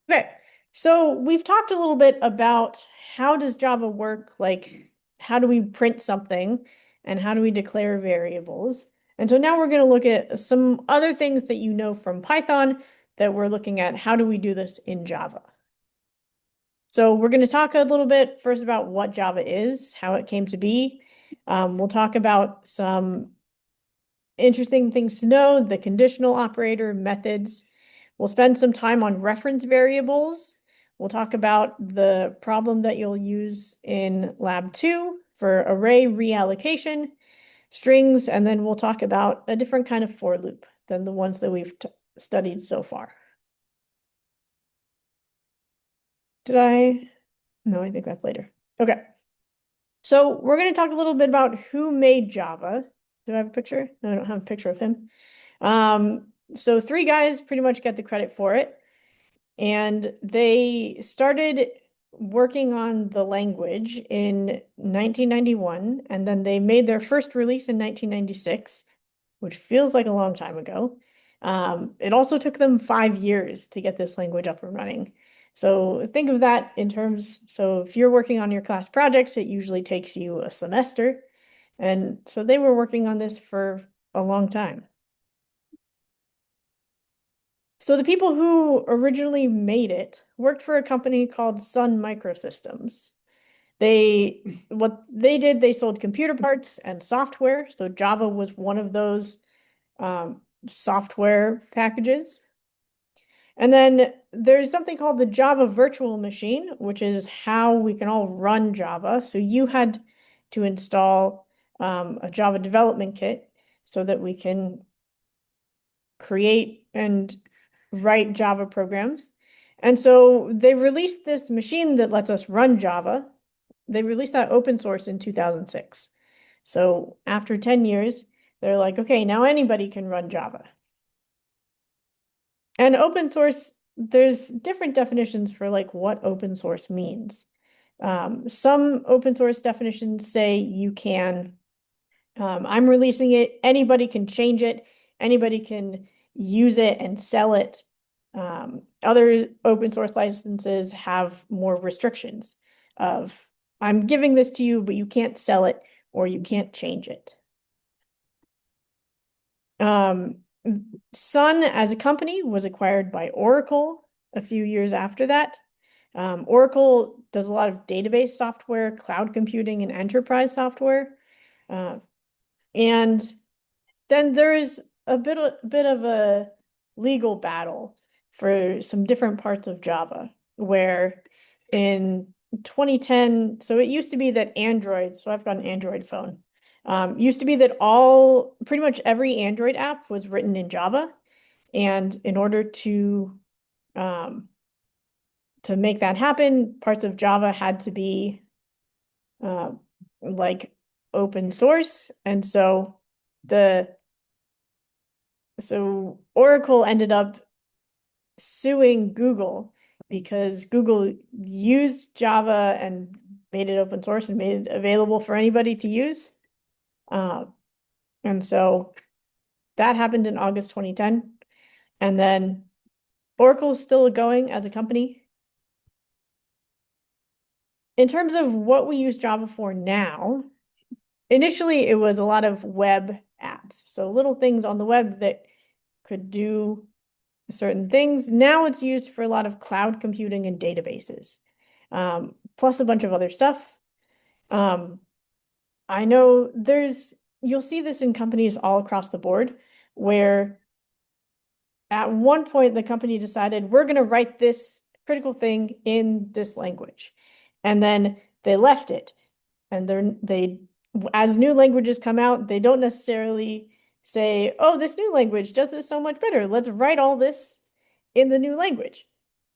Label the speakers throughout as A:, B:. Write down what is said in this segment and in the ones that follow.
A: Okay, so we've talked a little bit about how does Java work, like how do we print something and how do we declare variables. And so now we're going to look at some other things that you know from Python that we're looking at how do we do this in Java. So we're going to talk a little bit first about what Java is, how it came to be. We'll talk about some interesting things to know, the conditional operator, methods. We'll spend some time on reference variables. We'll talk about the problem that you'll use in lab 2 for array reallocation, strings, and then we'll talk about a different kind of for loop than the ones that we've studied so far. Did I? No, I think that's later. Okay. So we're going to talk a little bit about who made Java. Do I have a picture? No, I don't have a picture of him. So three guys pretty much get the credit for it. And they started working on the language in 1991, and then they made their first release in 1996, which feels like a long time ago. It also took them 5 years to get this language up and running. So think of that in terms, so if you're working on your class projects, it usually takes you a semester. And so they were working on this for a long time. So the people who originally made it worked for a company called Sun Microsystems. What they did, they sold computer parts and software. So Java was one of those software packages. And then there's something called the Java virtual machine, which is how we can all run Java. So you had to install a Java development kit so that we can create and write Java programs. And so they released this machine that lets us run Java. They released that open source in 2006. So after 10 years, they're like, okay, now anybody can run Java. And open source, there's different definitions for like what open source means. Some open source definitions say you can, I'm releasing it, anybody can change it, anybody can use it and sell it. Other open source licenses have more restrictions of I'm giving this to you, but you can't sell it or you can't change it. Um, Sun as a company was acquired by Oracle a few years after that. Oracle does a lot of database software, cloud computing, and enterprise software. Uh, and then there's bit of a legal battle for some different parts of Java, where in 2010, so it used to be that Android, so I've got an Android phone, used to be that pretty much every Android app was written in Java. And in order um, to make that happen, parts of Java had to be uh, like open source. And the so Oracle ended up suing Google because Google used Java and made it open source and made it available for anybody to use. Uh, and so that happened in August 2010. And then Oracle's still going as a company. In terms of what we use Java for now, initially it was a lot of web apps. So little things on the web that could do certain things. Now it's used for a lot of cloud computing and databases, plus a bunch of other stuff. Um, I know you'll see this in companies all across the board where at one point the company decided we're going to write this critical thing in this language. And then they left it. And as new languages come out, they don't necessarily say, oh, this new language does this so much better. Let's write all this in the new language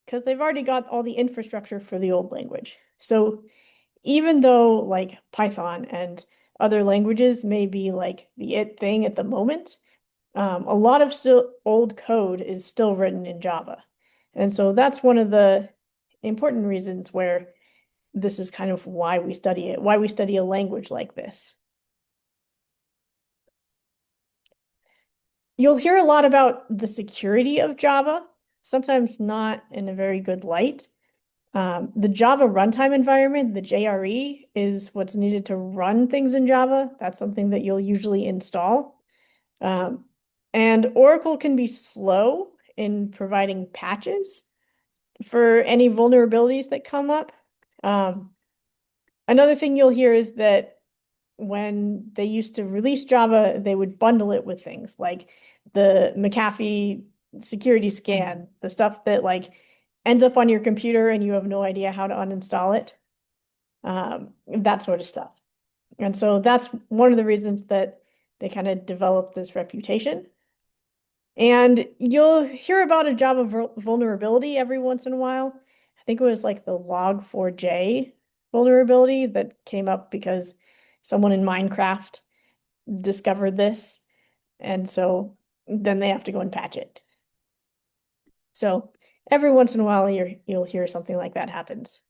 A: because they've already got all the infrastructure for the old language. So even though like Python and other languages may be like the it thing at the moment, a lot of still old code is still written in Java. And so that's one of the important reasons where this is kind of why we study it, why we study a language like this. You'll hear a lot about the security of Java. sometimes not in a very good light. The Java runtime environment, the JRE, is what's needed to run things in Java. That's something that you'll usually install. Um, and Oracle can be slow in providing patches for any vulnerabilities that come up. Um, Another thing you'll hear is that when they used to release Java, they would bundle it with things like the McAfee security scan, the stuff that like ends up on your computer and you have no idea how to uninstall it, that sort of stuff. And so that's one of the reasons that they kind of developed this reputation. And you'll hear about a Java vulnerability every once in a while. I think it was like the log4j vulnerability that came up because someone in Minecraft discovered this. And so then they have to go and patch it. So every once in a while, you'll hear something like that happens.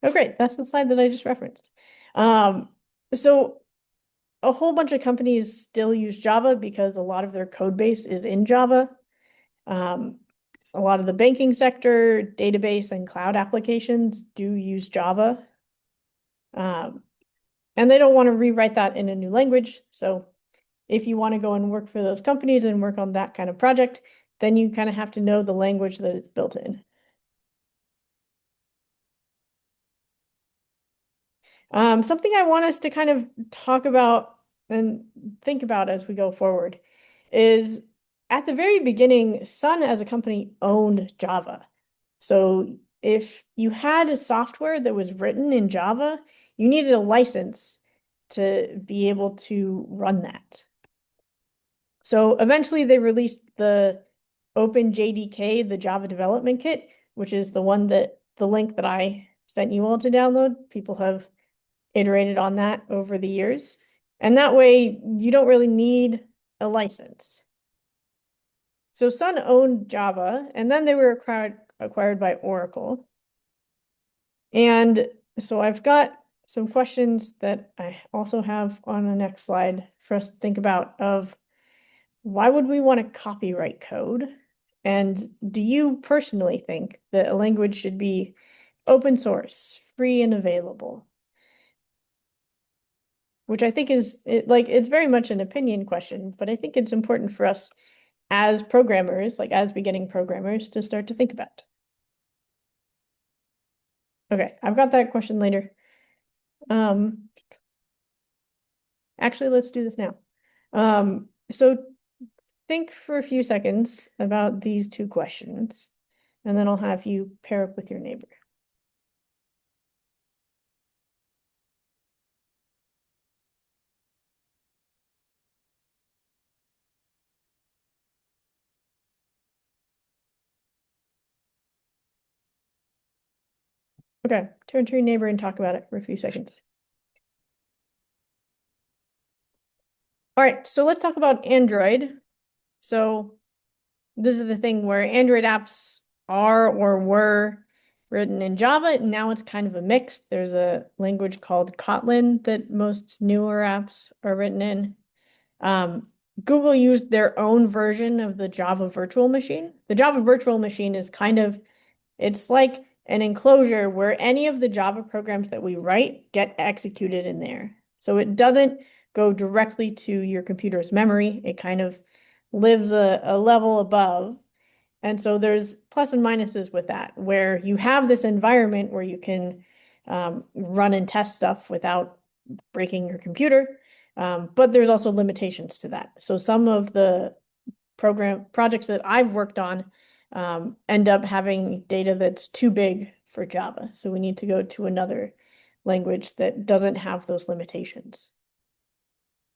A: Oh, great. That's the slide that I just referenced. So a whole bunch of companies still use Java because a lot of their code base is in Java. A lot of the banking sector, database, and cloud applications do use Java. And they don't want to rewrite that in a new language. So if you want to go and work for those companies and work on that kind of project, then you kind of have to know the language that it's built in. Something I want us to kind of talk about and think about as we go forward is at the very beginning, Sun as a company owned Java. So if you had a software that was written in Java, you needed a license to be able to run that. So eventually they released the OpenJDK, the Java Development Kit, which is the one that the link that I sent you all to download. People have iterated on that over the years. And that way you don't really need a license. So Sun owned Java, and then they were acquired by Oracle. And so I've got some questions that I also have on the next slide for us to think about of why would we want to copyright code? And do you personally think that a language should be open source, free and available? Which I think is it's very much an opinion question, but I think it's important for us as programmers, like as beginning programmers, to start to think about. Okay, I've got that question later. Actually, let's do this now. So think for a few seconds about these two questions, and then I'll have you pair up with your neighbor. Okay, turn to your neighbor and talk about it for a few seconds. All right, so let's talk about Android. So this is the thing where Android apps are or were written in Java. Now it's kind of a mix. There's a language called Kotlin that most newer apps are written in. Google used their own version of the Java virtual machine. The Java virtual machine is it's like an enclosure where any of the Java programs that we write get executed in there. So it doesn't go directly to your computer's memory. It kind of lives a level above. And so there's plus and minuses with that, where you have this environment where you can run and test stuff without breaking your computer. But there's also limitations to that. So some of the projects that I've worked on end up having data that's too big for Java. So we need to go to another language that doesn't have those limitations.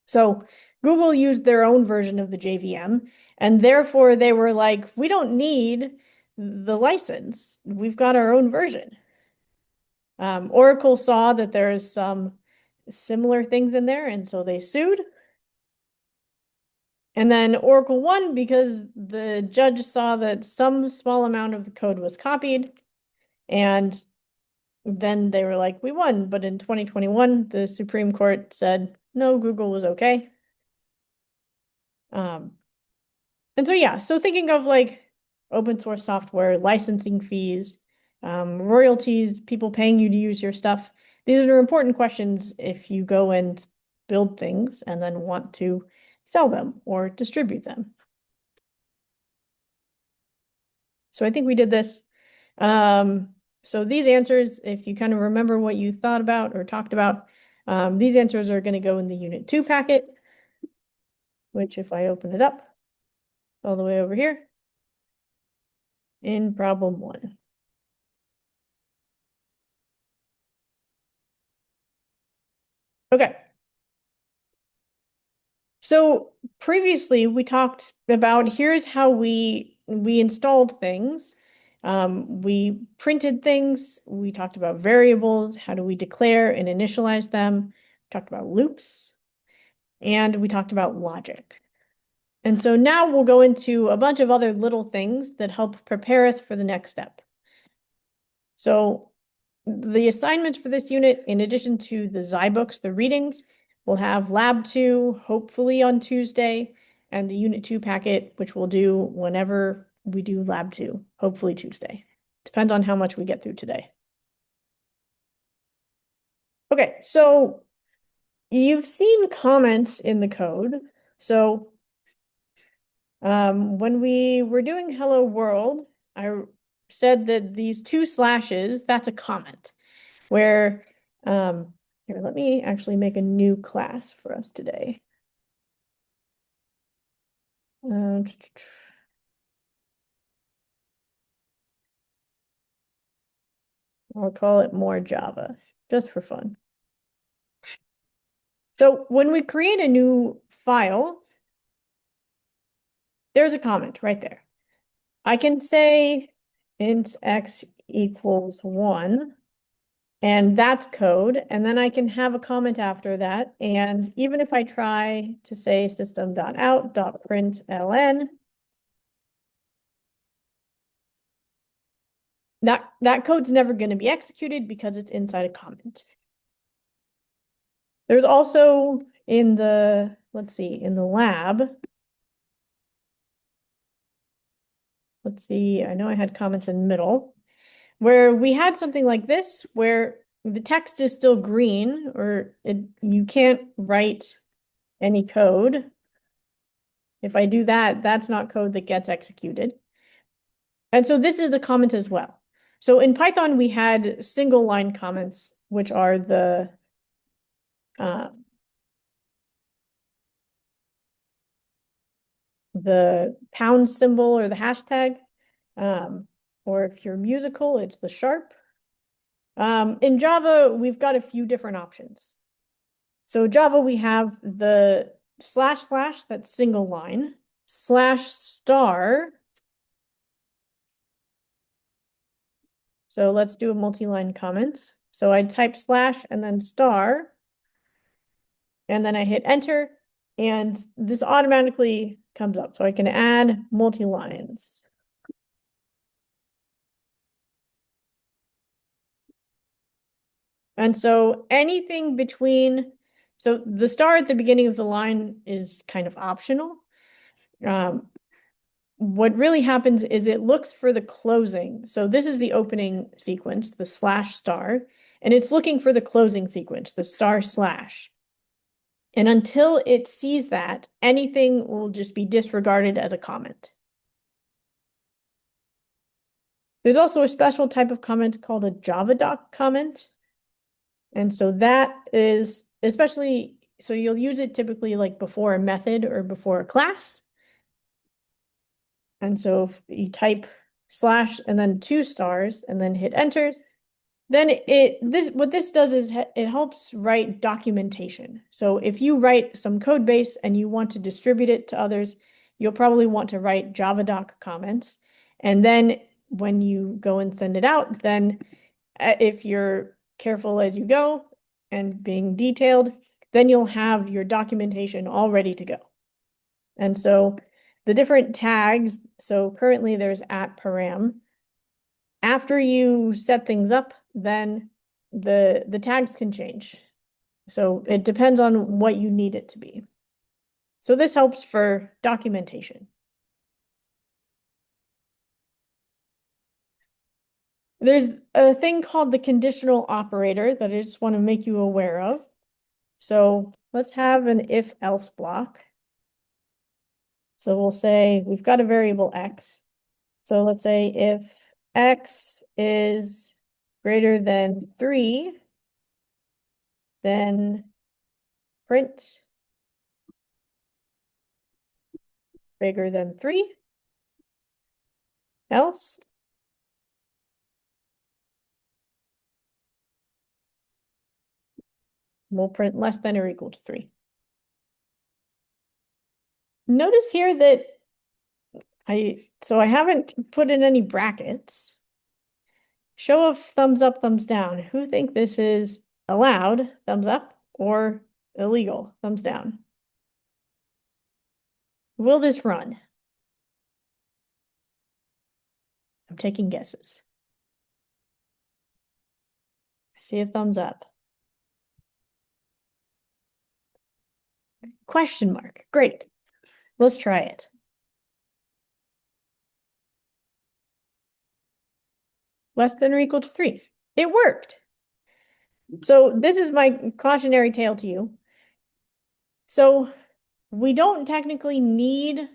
A: So Google used their own version of the JVM, and therefore they were like, we don't need the license. We've got our own version. Oracle saw that there's some similar things in there, and so they sued. And then Oracle won because the judge saw that some small amount of the code was copied, and then they were like, we won. But in 2021, the Supreme Court said, no, Google was okay. And so, yeah, so thinking of like open source software, licensing fees, royalties, people paying you to use your stuff. These are important questions if you go and build things and then want to sell them or distribute them. So I think we did this. So these answers, if you kind of remember what you thought about or talked about, these answers are going to go in the Unit 2 packet, which if I open it up all the way over here in problem 1. Okay. So previously we talked about here's how we installed things. We printed things. We talked about variables. How do we declare and initialize them? Talked about loops, and we talked about logic. And so now we'll go into a bunch of other little things that help prepare us for the next step. So the assignments for this unit, in addition to the Zybooks, the readings, we'll have Lab 2, hopefully on Tuesday, and the Unit 2 packet, which we'll do whenever we do Lab 2, hopefully Tuesday. Depends on how much we get through today. Okay, so you've seen comments in the code. So when we were doing Hello World, I said that these 2 slashes, that's a comment where, here, let me actually make a new class for us today. I'll call it more Java, just for fun. So when we create a new file, there's a comment right there. I can say int x equals 1, and that's code. And then I can have a comment after that. And even if I try to say system.out.println, that code's never going to be executed because it's inside a comment. There's also in the, let's see, in the lab, let's see, I know I had comments in the middle, where we had something like this, where the text is still green, or you can't write any code. If I do that, that's not code that gets executed. And so this is a comment as well. So in Python, we had single line comments, which are the pound symbol or the hashtag. Or if you're musical, it's the sharp. In Java, we've got a few different options. So Java, we have the // that's single line, /*. So let's do a multi-line comment. So I type / and then star, and then I hit enter, and this automatically comes up. So I can add multi-lines. And so anything between, so the star at the beginning of the line is kind of optional. What really happens is it looks for the closing. So this is the opening sequence, the /*, and it's looking for the closing sequence, the */. And until it sees that, anything will just be disregarded as a comment. There's also a special type of comment called a JavaDoc comment. And so that is especially, so you'll use it typically like before a method or before a class. And so if you type / and then 2 stars and then hit enters, then what this does is it helps write documentation. So if you write some code base and you want to distribute it to others, you'll probably want to write JavaDoc comments. And then when you go and send it out, then if you're careful as you go and being detailed, then you'll have your documentation all ready to go. And so the different tags, so currently there's @param. After you set things up, then the tags can change. So it depends on what you need it to be. So this helps for documentation. There's a thing called the conditional operator that I just want to make you aware of. So let's have an if-else block. So we'll say we've got a variable x. So let's say if x is greater than 3, then print bigger than 3, else we'll print less than or equal to 3. Notice here that I haven't put in any brackets. Show of thumbs up, thumbs down. Who think this is allowed, thumbs up, or illegal, thumbs down? Will this run? I'm taking guesses. I see a thumbs up. Question mark. Great. Let's try it. Less than or equal to 3. It worked. So this is my cautionary tale to you. So we don't technically need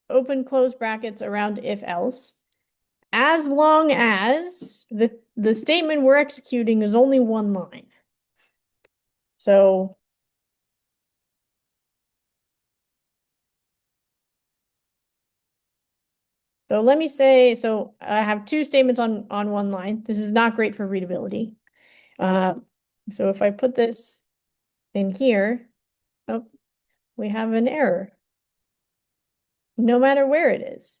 A: open close brackets around if else, as long as the statement we're executing is only one line. So let me say, so I have two statements on one line. This is not great for readability. So if I put this in here, oh, we have an error, no matter where it is.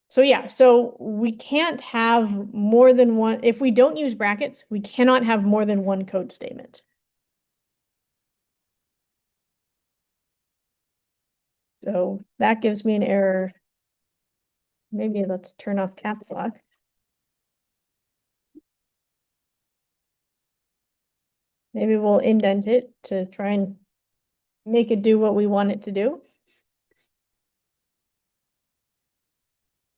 A: So yeah, so we can't have more than one, if we don't use brackets, we cannot have more than one code statement. So that gives me an error. Maybe let's turn off caps lock. Maybe we'll indent it to try and make it do what we want it to do.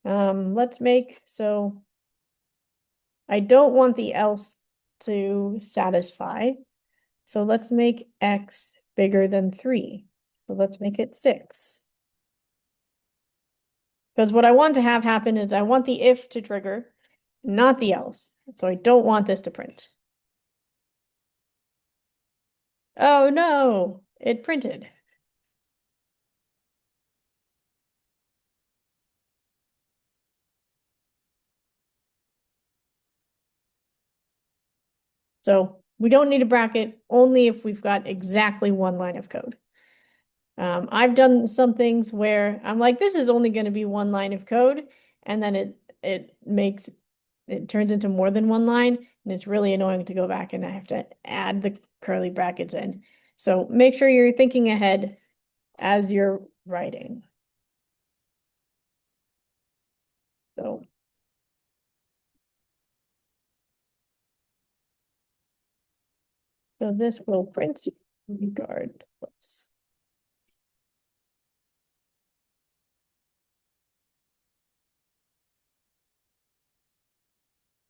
A: Let's make, so I don't want the else to satisfy. So let's make x bigger than 3. So let's make it 6. Because what I want to have happen is I want the if to trigger, not the else. So I don't want this to print. Oh no, it printed. So we don't need a bracket only if we've got exactly one line of code. I've done some things where I'm like, this is only going to be one line of code, and then it turns into more than one line, and it's really annoying to go back and I have to add the curly brackets in. So make sure you're thinking ahead as you're writing. So this will print regardless.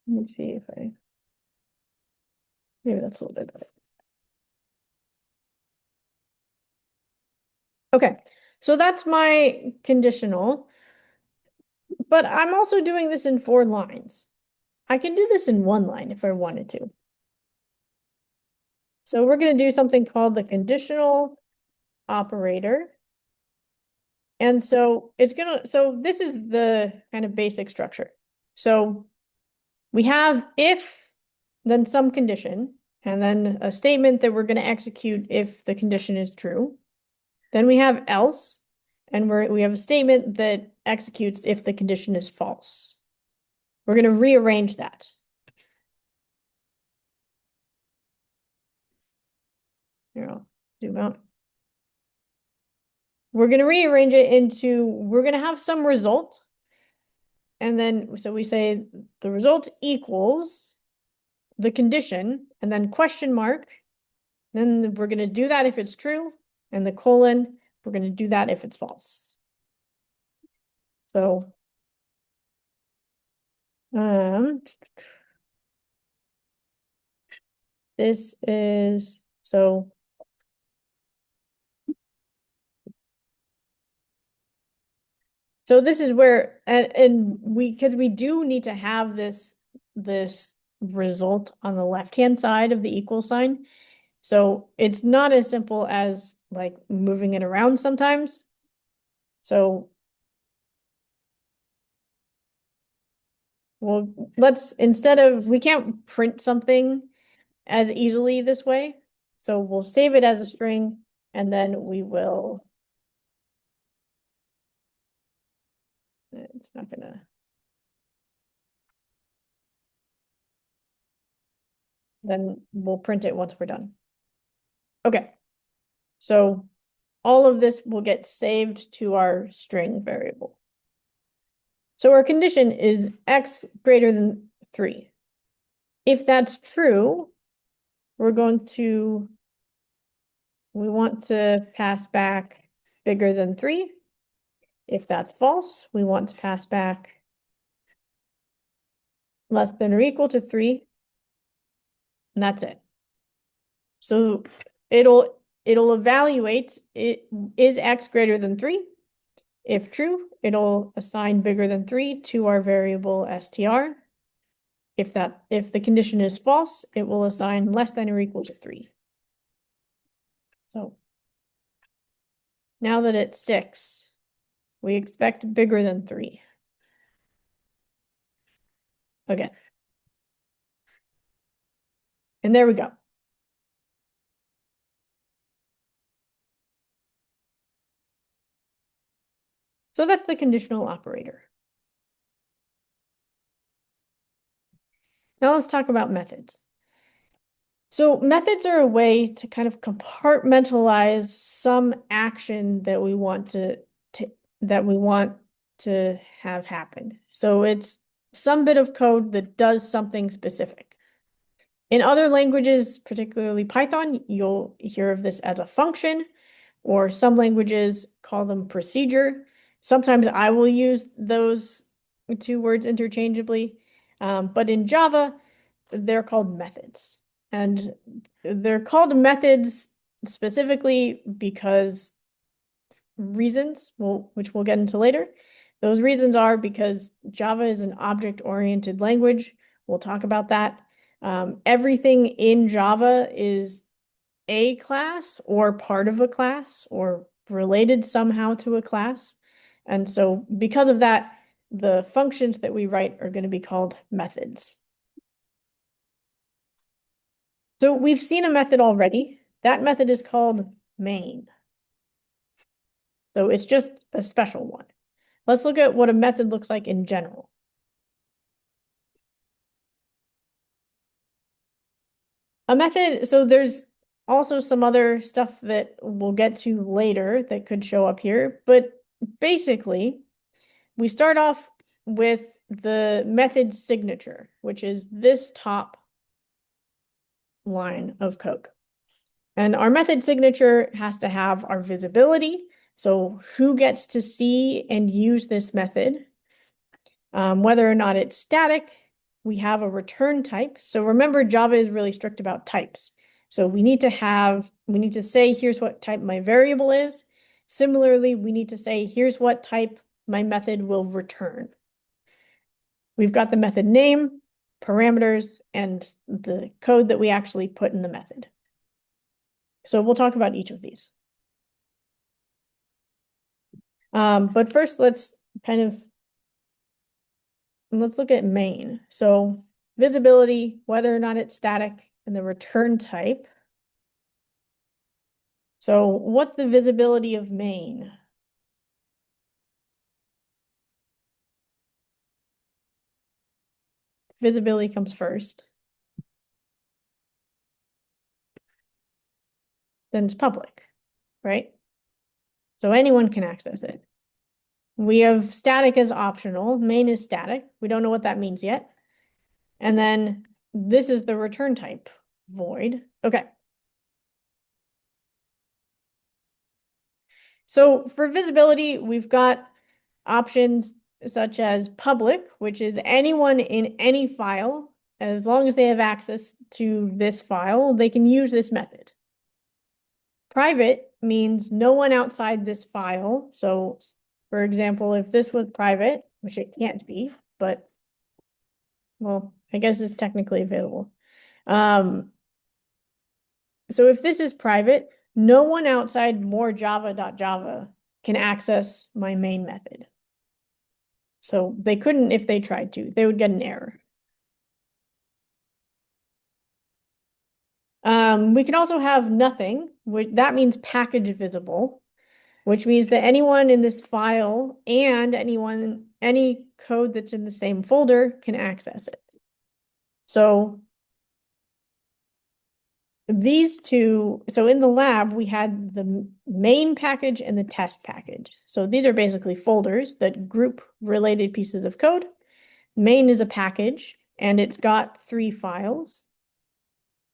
A: Let me see if maybe that's a little bit better. Okay, so that's my conditional, but I'm also doing this in 4 lines. I can do this in 1 line if I wanted to. So we're going to do something called the conditional operator. And so so this is the kind of basic structure. So we have if, then some condition, and then a statement that we're going to execute if the condition is true. Then we have else, and we have a statement that executes if the condition is false. We're going to rearrange that. Here, I'll zoom out. We're going to rearrange it into, we're going to have some result. And then, so we say the result equals the condition, and then question mark. Then we're going to do that if it's true, and the colon, we're going to do that if it's false. So Um, this is so this is where and we because we do need to have this result on the left-hand side of the equal sign. So it's not as simple as like moving it around sometimes. So well, let's instead of we can't print something as easily this way. So we'll save it as a string and then we will it's not gonna then we'll print it once we're done. Okay. So all of this will get saved to our string variable. So our condition is x greater than 3. If that's true, we're going to, we want to pass back bigger than 3. If that's false, we want to pass back less than or equal to 3. And that's it. So it'll evaluate it is x greater than 3. If true, it'll assign bigger than 3 to our variable str. If the condition is false, it will assign less than or equal to 3. So now that it's 6, we expect bigger than 3. Again. And there we go. So that's the conditional operator. Now let's talk about methods. So methods are a way to kind of compartmentalize some action that we want to have happen. So it's some bit of code that does something specific. In other languages, particularly Python, you'll hear of this as a function, or some languages call them procedure. Sometimes I will use those two words interchangeably, but in Java, they're called methods. And they're called methods specifically because reasons, which we'll get into later. Those reasons are because Java is an object-oriented language. We'll talk about that. Everything in Java is a class or part of a class or related somehow to a class. And so because of that, the functions that we write are going to be called methods. So we've seen a method already. That method is called main. So it's just a special one. Let's look at what a method looks like in general. A method, so there's also some other stuff that we'll get to later that could show up here, but basically, we start off with the method signature, which is this top line of code. And our method signature has to have our visibility. So who gets to see and use this method? Whether or not it's static, we have a return type. So remember, Java is really strict about types. So we need to say, here's what type my variable is. Similarly, we need to say, here's what type my method will return. We've got the method name, parameters, and the code that we actually put in the method. So we'll talk about each of these. But first, let's look at main. So visibility, whether or not it's static, and the return type. So what's the visibility of main? Visibility comes first. Then it's public, right? So anyone can access it. We have static as optional. Main is static. We don't know what that means yet. And then this is the return type, void. Okay. So for visibility, we've got options such as public, which is anyone in any file, as long as they have access to this file, they can use this method. Private means no one outside this file. So, for example, if this was private, which it can't be, but well, I guess it's technically available. So if this is private, no one outside morejava.java can access my main method. So they couldn't if they tried to. They would get an error. We can also have nothing, which that means package visible, which means that anyone in this file and any code that's in the same folder can access it. So these two, so in the lab, we had the main package and the test package. So these are basically folders that group related pieces of code. Main is a package and it's got 3 files.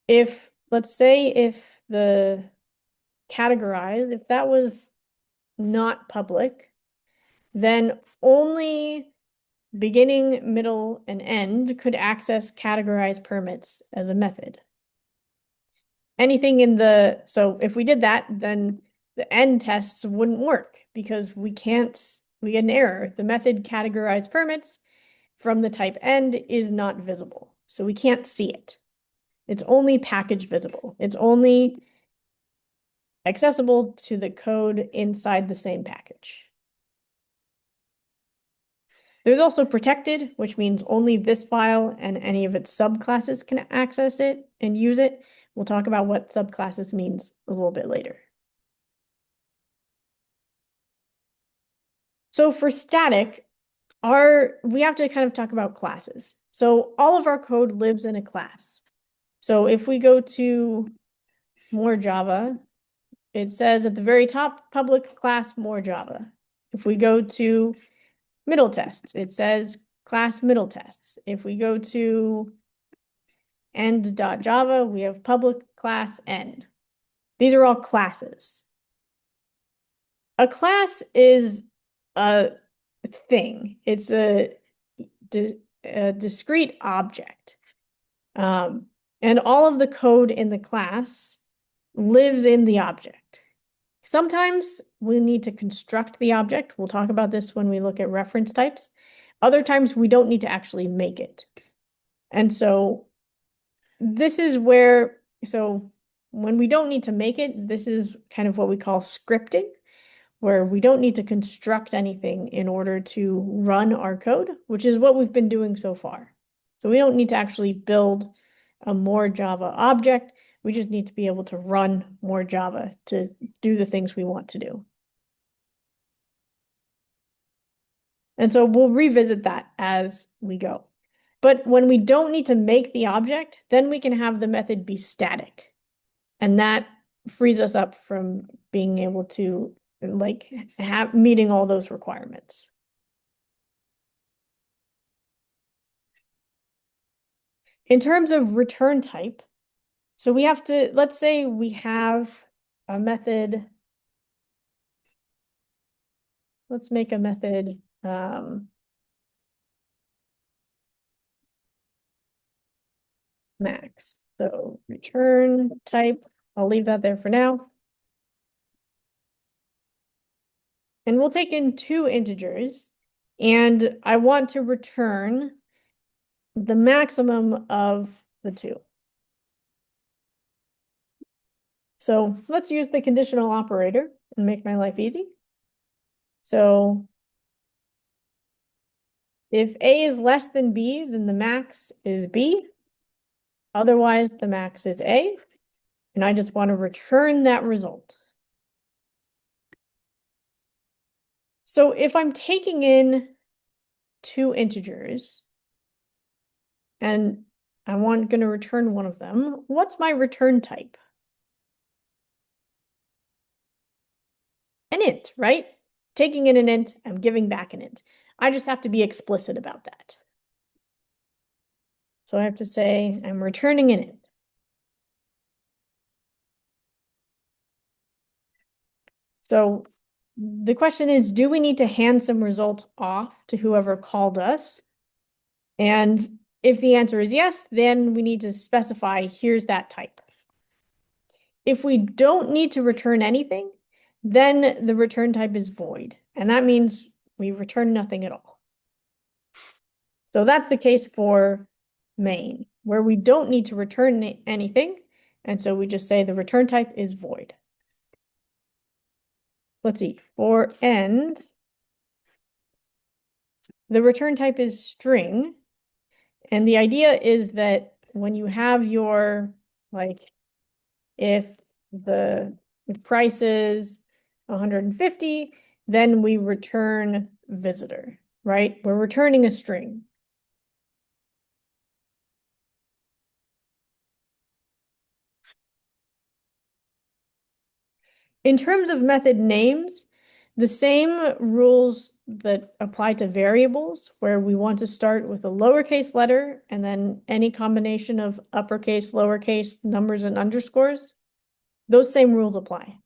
A: Let's say if the categorized, if that was not public, then only beginning, middle, and end could access categorize permits as a method. Anything so if we did that, then the end tests wouldn't work because we get an error. The method categorize permits from the type end is not visible. So we can't see it. It's only package visible. It's only accessible to the code inside the same package. There's also protected, which means only this file and any of its subclasses can access it and use it. We'll talk about what subclasses means a little bit later. So for static, we have to kind of talk about classes. So all of our code lives in a class. So if we go to more Java, it says at the very top, public class more Java. If we go to middle tests, it says class middle tests. If we go to end.java, we have public class end. These are all classes. A class is a thing. It's a discrete object. And all of the code in the class lives in the object. Sometimes we need to construct the object. We'll talk about this when we look at reference types. Other times we don't need to actually make it. And so this is where, so when we don't need to make it, this is kind of what we call scripting, where we don't need to construct anything in order to run our code, which is what we've been doing so far. So we don't need to actually build a more Java object. We just need to be able to run more Java to do the things we want to do. And so we'll revisit that as we go. But when we don't need to make the object, then we can have the method be static. And that frees us up from being able to meeting all those requirements. In terms of return type, so we have to, let's say we have a method. Let's make a method max. So return type, I'll leave that there for now. And we'll take in 2 integers, and I want to return the maximum of the 2. So let's use the conditional operator and make my life easy. So if A is less than B, then the max is B. Otherwise, the max is A. And I just want to return that result. So if I'm taking in 2 integers and I'm going to return one of them, what's my return type? An int, right? Taking in an int, I'm giving back an int. I just have to be explicit about that. So I have to say I'm returning an int. So the question is, do we need to hand some results off to whoever called us? And if the answer is yes, then we need to specify, here's that type. If we don't need to return anything, then the return type is void. And that means we return nothing at all. So that's the case for main, where we don't need to return anything. And so we just say the return type is void. Let's see, for end, the return type is string. And the idea is that when you have your, like, if the price is 150, then we return visitor, right? We're returning a string. In terms of method names, the same rules that apply to variables, where we want to start with a lowercase letter and then any combination of uppercase, lowercase, numbers, and underscores, those same rules apply.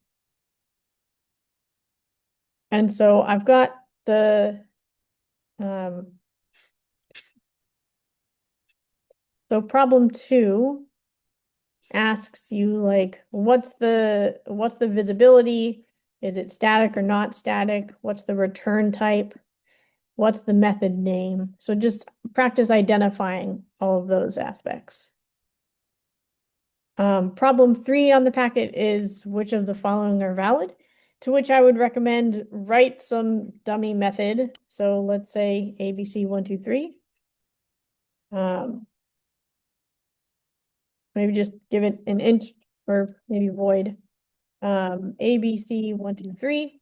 A: And so I've got the, so problem 2 asks you, like, what's the visibility? Is it static or not static? What's the return type? What's the method name? So just practice identifying all of those aspects. Problem 3 on the packet is, which of the following are valid? To which I would recommend write some dummy method. So let's say ABC123. Maybe just give it an int or maybe void. ABC123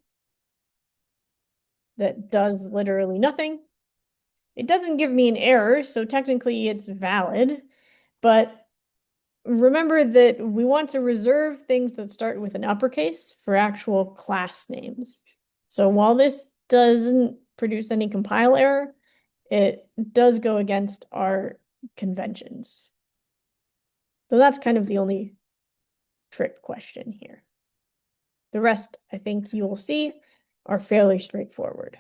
A: that does literally nothing. It doesn't give me an error, so technically it's valid, but remember that we want to reserve things that start with an uppercase for actual class names. So while this doesn't produce any compile error, it does go against our conventions. So that's kind of the only trick question here. The rest, I think you will see, are fairly straightforward.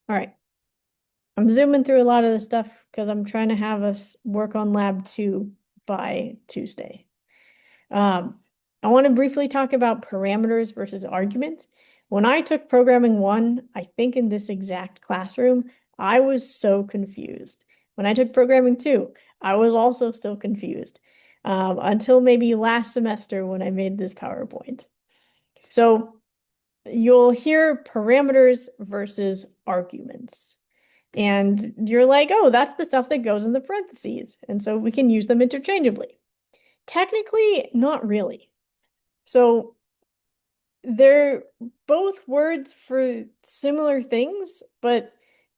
A: All right. I'm zooming through a lot of this stuff because I'm trying to have us work on lab 2 by Tuesday. I want to briefly talk about parameters versus argument. When I took programming 1, I think in this exact classroom, I was so confused. When I took programming 2, I was also still confused until maybe last semester when I made this PowerPoint. So you'll hear parameters versus arguments. And you're like, oh, that's the stuff that goes in the parentheses. And so we can use them interchangeably. Technically, not really. So they're both words for similar things, but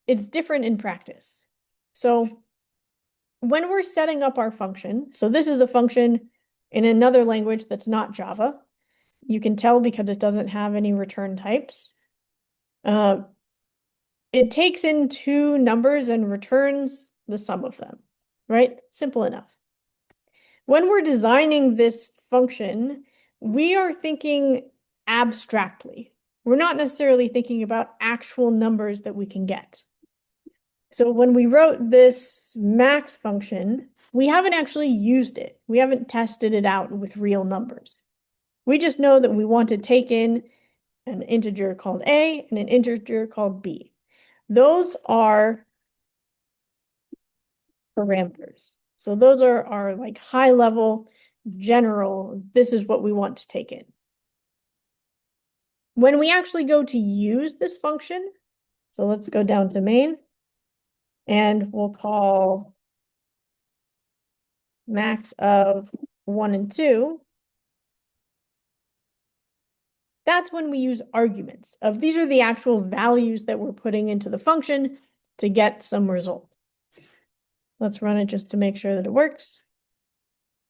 A: it's different in practice. So when we're setting up our function, so this is a function in another language that's not Java. You can tell because it doesn't have any return types. It takes in 2 numbers and returns the sum of them, right? Simple enough. When we're designing this function, we are thinking abstractly. We're not necessarily thinking about actual numbers that we can get. So when we wrote this max function, we haven't actually used it. We haven't tested it out with real numbers. We just know that we want to take in an integer called a and an integer called b. Those are parameters. So those are our, like, high level, general, this is what we want to take in. When we actually go to use this function, so let's go down to main, and we'll call max of 1 and 2. That's when we use arguments of these are the actual values that we're putting into the function to get some result. Let's run it just to make sure that it works.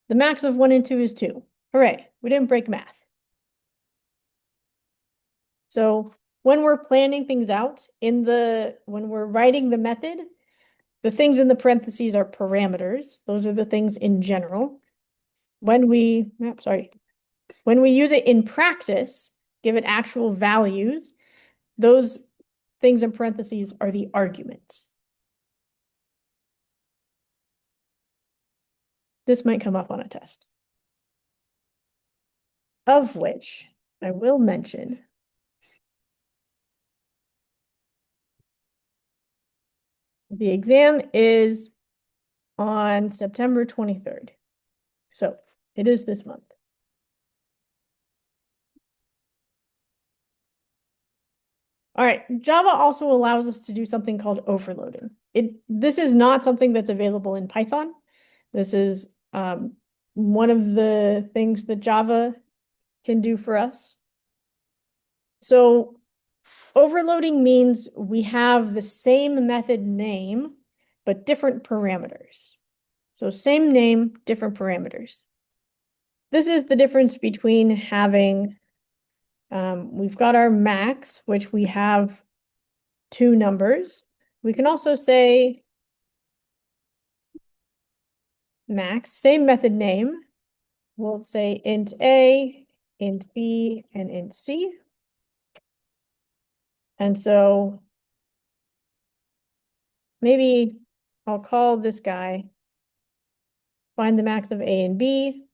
A: The max of 1 and 2 is 2. Hooray, we didn't break math. So when we're planning things out when we're writing the method, the things in the parentheses are parameters. Those are the things in general. when we, sorry, when we use it in practice, give it actual values, those things in parentheses are the arguments. This might come up on a test. Of which I will mention the exam is on September 23rd. So it is this month. All right, Java also allows us to do something called overloading. This is not something that's available in Python. This is one of the things that Java can do for us. So overloading means we have the same method name, but different parameters. So same name, different parameters. This is the difference between having, we've got our max, which we have two numbers. We can also say max, same method name. We'll say int A, int B, and int C. And so maybe I'll call this guy, find the max of A and B,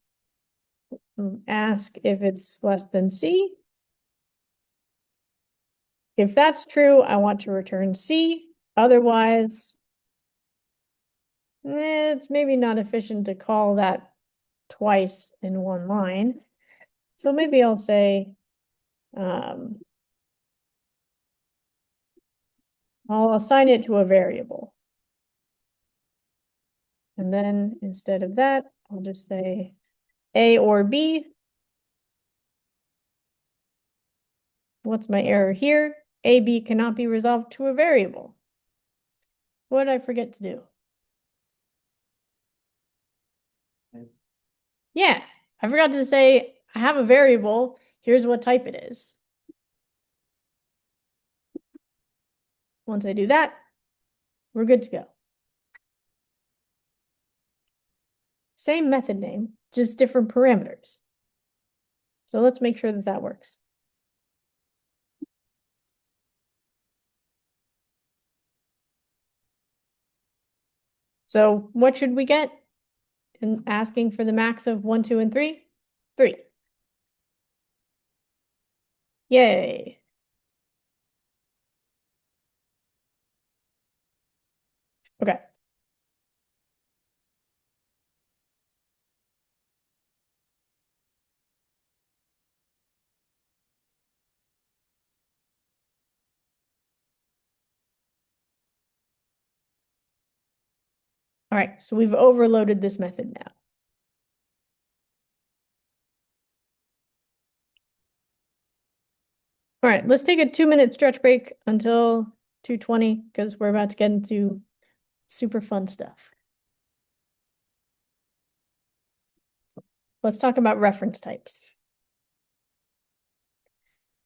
A: ask if it's less than C. If that's true, I want to return C. Otherwise, it's maybe not efficient to call that twice in one line. So maybe I'll say, I'll assign it to a variable. And then instead of that, I'll just say A or B. What's my error here? A, B cannot be resolved to a variable. What did I forget to do? Yeah, I forgot to say I have a variable. Here's what type it is. Once I do that, we're good to go. Same method name, just different parameters. So let's make sure that that works. So what should we get in asking for the max of 1, 2, and 3? 3. Yay. Okay. All right, so we've overloaded this method now. All right, let's take a 2-minute stretch break until 2:20 because we're about to get into super fun stuff. Let's talk about reference types.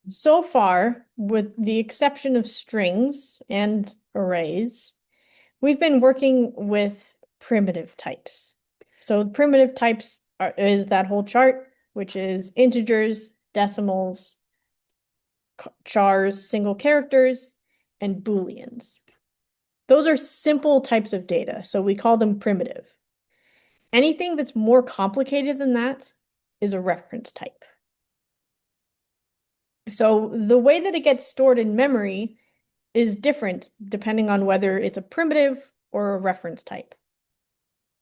A: So far, with the exception of strings and arrays, we've been working with primitive types. So primitive types is that whole chart, which is integers, decimals, chars, single characters, and booleans. Those are simple types of data, so we call them primitive. Anything that's more complicated than that is a reference type. So the way that it gets stored in memory is different depending on whether it's a primitive or a reference type.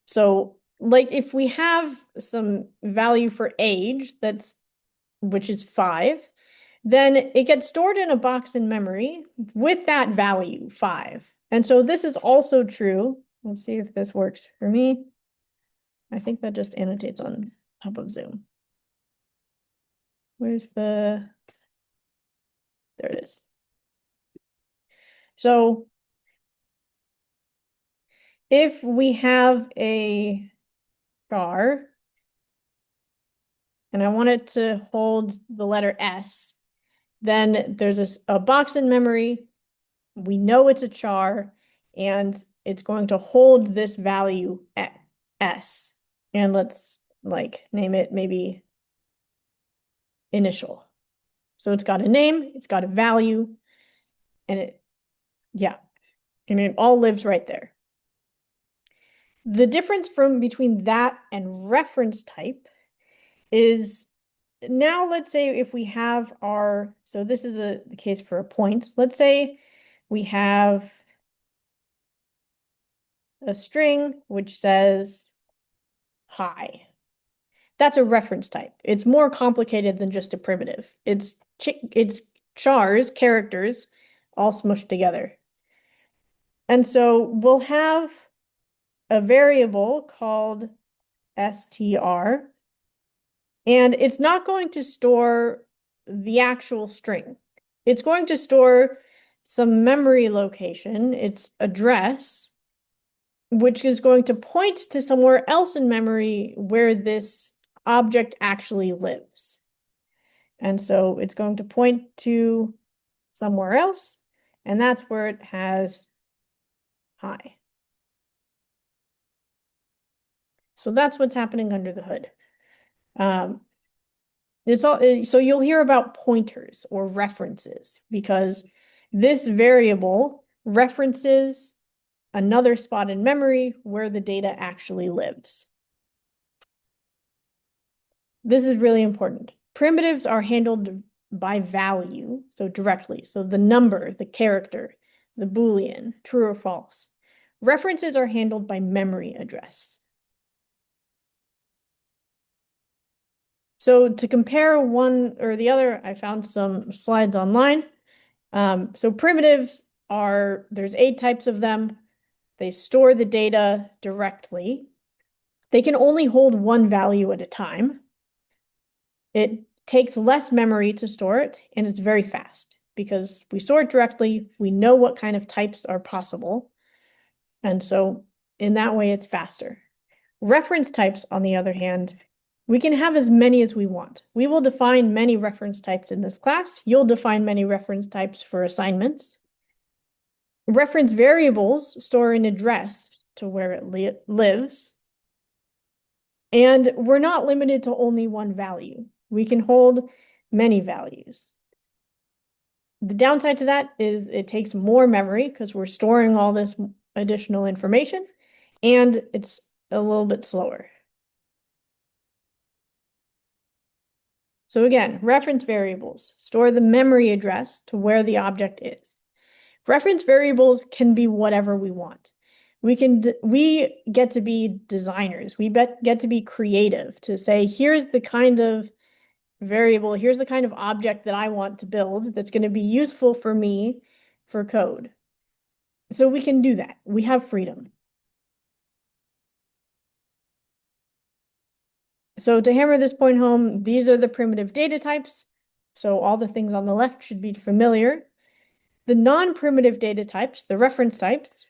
A: So like if we have some value for age which is 5, then it gets stored in a box in memory with that value 5. And so this is also true. Let's see if this works for me. I think that just annotates on top of Zoom. Where's there it is. So if we have a char and I want it to hold the letter S, then there's a box in memory. We know it's a char and it's going to hold this value at S. And let's like name it maybe initial. So it's got a name, it's got a value, and yeah, and it all lives right there. The difference between that and reference type is now let's say if we have so this is the case for a point. Let's say we have a string which says hi. That's a reference type. It's more complicated than just a primitive. It's chars, characters, all smushed together. And so we'll have a variable called str, and it's not going to store the actual string. It's going to store some memory location, its address, which is going to point to somewhere else in memory where this object actually lives. And so it's going to point to somewhere else, and that's where it has hi. So that's what's happening under the hood. So you'll hear about pointers or references because this variable references another spot in memory where the data actually lives. This is really important. Primitives are handled by value, so directly. So the number, the character, the Boolean, true or false. References are handled by memory address. So to compare one or the other, I found some slides online. So primitives there's 8 types of them. They store the data directly. They can only hold one value at a time. It takes less memory to store it, and it's very fast because we store it directly. We know what kind of types are possible. And so in that way, it's faster. Reference types, on the other hand, we can have as many as we want. We will define many reference types in this class. You'll define many reference types for assignments. Reference variables store an address to where it lives. And we're not limited to only one value. We can hold many values. The downside to that is it takes more memory because we're storing all this additional information, and it's a little bit slower. So again, reference variables store the memory address to where the object is. Reference variables can be whatever we want. We get to be designers. We get to be creative to say, here's the kind of variable, here's the kind of object that I want to build that's going to be useful for me for code. So we can do that. We have freedom. So to hammer this point home, these are the primitive data types. So all the things on the left should be familiar. The non-primitive data types, the reference types,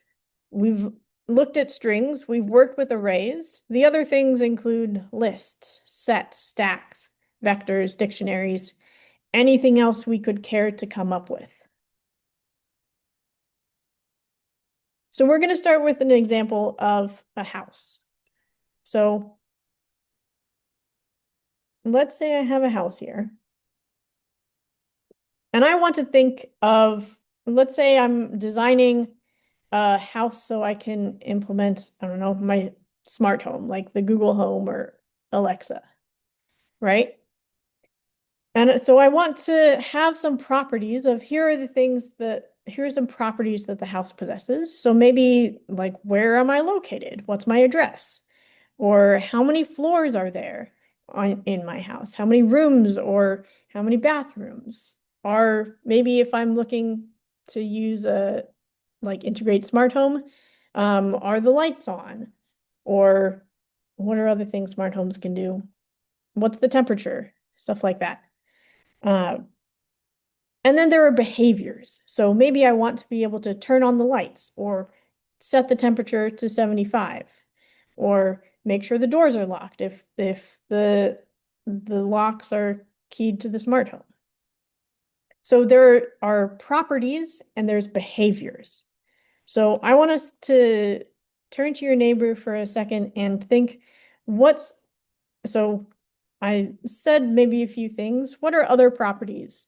A: we've looked at strings, we've worked with arrays. The other things include lists, sets, stacks, vectors, dictionaries, anything else we could care to come up with. So we're going to start with an example of a house. So let's say I have a house here. And I want to think of, let's say I'm designing a house so I can implement, I don't know, my smart home, like the Google Home or Alexa, right? And so I want to have some properties of here are some properties that the house possesses. So maybe like, where am I located? What's my address? Or how many floors are there in my house? How many rooms or how many bathrooms? Or maybe if I'm looking to use integrate smart home, are the lights on? Or what are other things smart homes can do? What's the temperature? Stuff like that. And then there are behaviors. So maybe I want to be able to turn on the lights or set the temperature to 75 or make sure the doors are locked if the locks are keyed to the smart home. So there are properties and there's behaviors. So I want us to turn to your neighbor for a second and think, what's so I said maybe a few things. What are other properties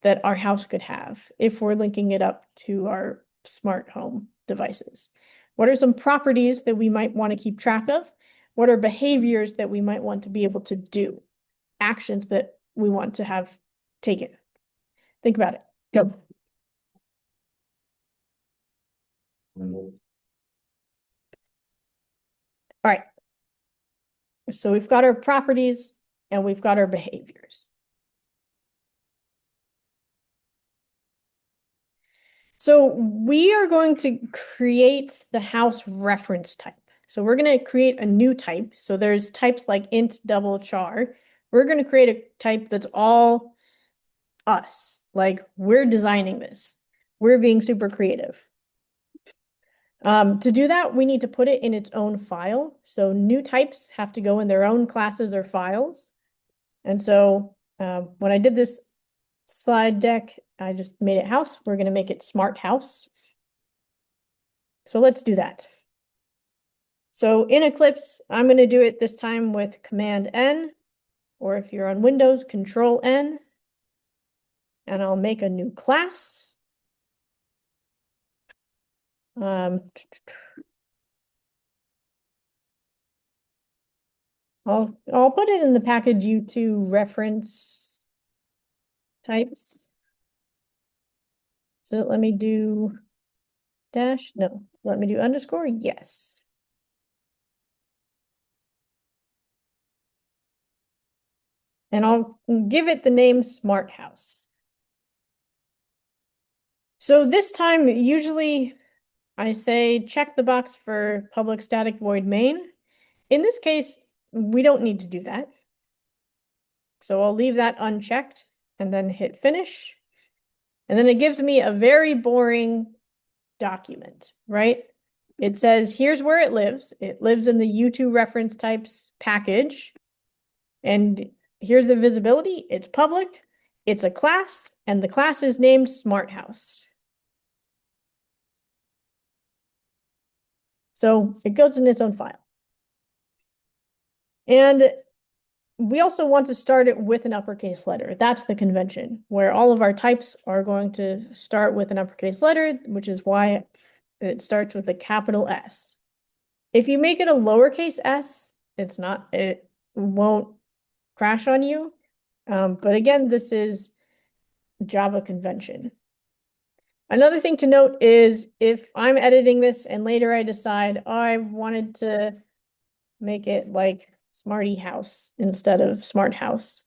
A: that our house could have if we're linking it up to our smart home devices? What are some properties that we might want to keep track of? What are behaviors that we might want to be able to do? Actions that we want to have taken. Think about it. Go. All right. So we've got our properties and we've got our behaviors. So we are going to create the house reference type. So we're going to create a new type. So there's types like int, double, char. We're going to create a type that's all us. Like we're designing this. We're being super creative. To do that, we need to put it in its own file. So new types have to go in their own classes or files. And so when I did this slide deck, I just made it house. We're going to make it smart house. So let's do that. So in Eclipse, I'm going to do it this time with Command N, or if you're on Windows, Control N, and I'll make a new class. I'll put it in the package U2 reference types. So let me do dash, no, let me do underscore, yes. And I'll give it the name Smart House. So this time, usually I say check the box for public static void main. In this case, we don't need to do that. So I'll leave that unchecked and then hit finish. And then it gives me a very boring document, right? It says, here's where it lives. It lives in the U2 reference types package. And here's the visibility. It's public. It's a class, and the class is named Smart House. So it goes in its own file. And we also want to start it with an uppercase letter. That's the convention, where all of our types are going to start with an uppercase letter, which is why it starts with a capital S. If you make it a lowercase s, it won't crash on you. But again, this is Java convention. Another thing to note is if I'm editing this and later I decide, oh, I wanted to make it like Smarty House instead of Smart House.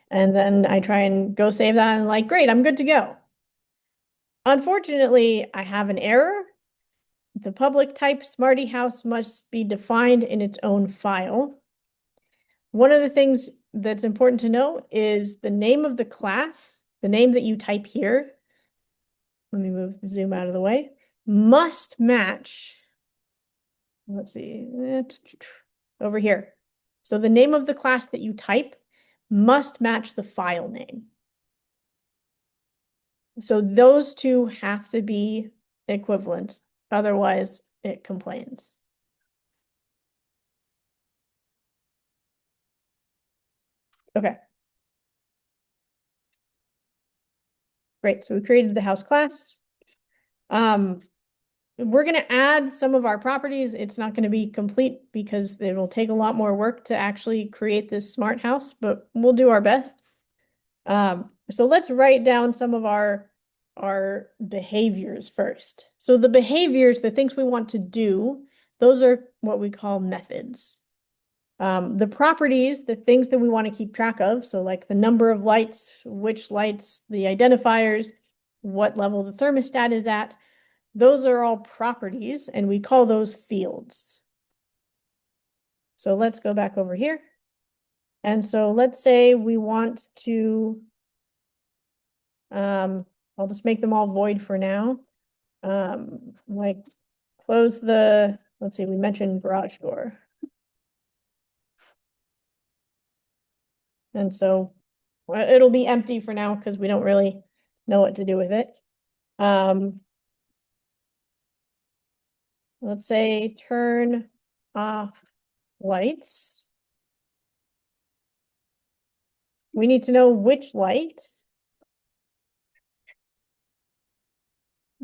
A: And then I try and go save that and like, great, I'm good to go. Unfortunately, I have an error. The public type Smarty House must be defined in its own file. One of the things that's important to know is the name of the class, the name that you type here, let me move the zoom out of the way, must match, let's see, over here. So the name of the class that you type must match the file name. So those two have to be equivalent, otherwise it complains. Okay. Great, so we created the house class. We're going to add some of our properties. It's not going to be complete because it will take a lot more work to actually create this smart house, but we'll do our best. So let's write down some of our behaviors first. So the behaviors, the things we want to do, those are what we call methods. The properties, the things that we want to keep track of, so like the number of lights, which lights, the identifiers, what level the thermostat is at, those are all properties, and we call those fields. So let's go back over here. And so let's say we want to, I'll just make them all void for now. Like close the, let's see, we mentioned garage door. And so it'll be empty for now because we don't really know what to do with it. Let's say turn off lights. we need to know which light.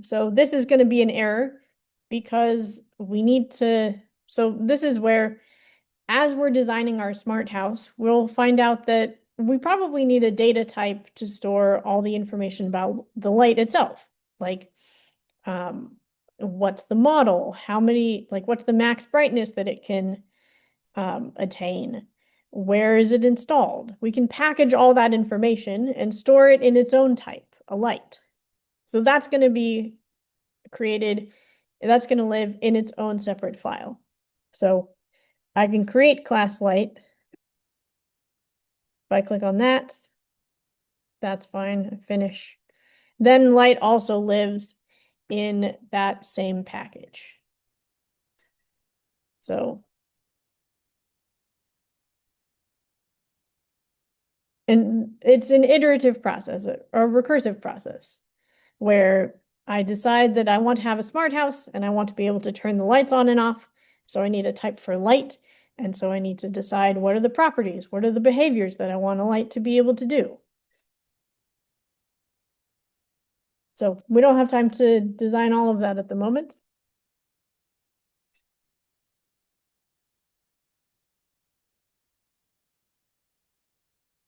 A: So this is going to be an error because we need to, so this is where, as we're designing our smart house, we'll find out that we probably need a data type to store all the information about the light itself. Like, what's the model? How many, like, what's the max brightness that it can attain? Where is it installed? We can package all that information and store it in its own type, a light. So that's going to be created, that's going to live in its own separate file. So I can create class light. If I click on that, that's fine, finish. Then light also lives in that same package. So, and it's an iterative process, a recursive process, where I decide that I want to have a smart house and I want to be able to turn the lights on and off. So I need a type for light. And so I need to decide what are the properties, what are the behaviors that I want a light to be able to do. So we don't have time to design all of that at the moment.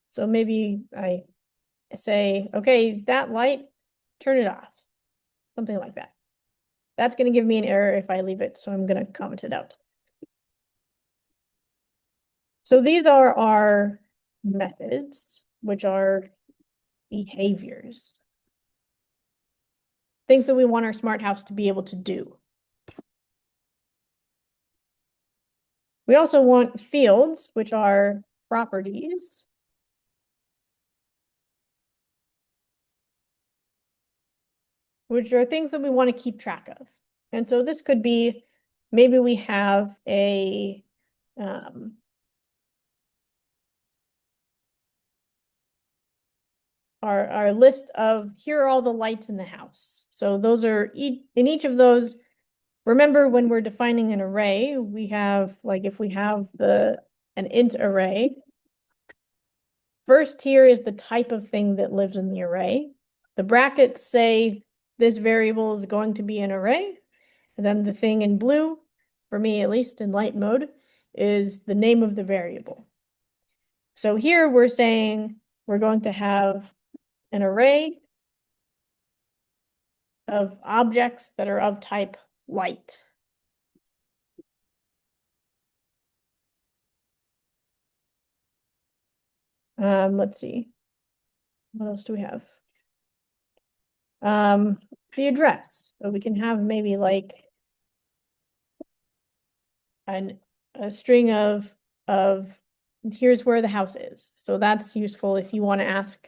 A: So maybe I say, okay, that light, turn it off, something like that. That's going to give me an error if I leave it, so I'm going to comment it out. So these are our methods, which are behaviors. Things that we want our smart house to be able to do. We also want fields, which are properties. Which are things that we want to keep track of. And so this could be, maybe we have a, our list of, here are all the lights in the house. So those are, in each of those, remember when we're defining an array, we have, like if we have an int array, first here is the type of thing that lives in the array. The brackets say this variable is going to be an array. And then the thing in blue, for me at least in light mode, is the name of the variable. So here we're saying we're going to have an array of objects that are of type light. Let's see. What else do we have? The address. So we can have maybe like a string of here's where the house is. So that's useful if you want to ask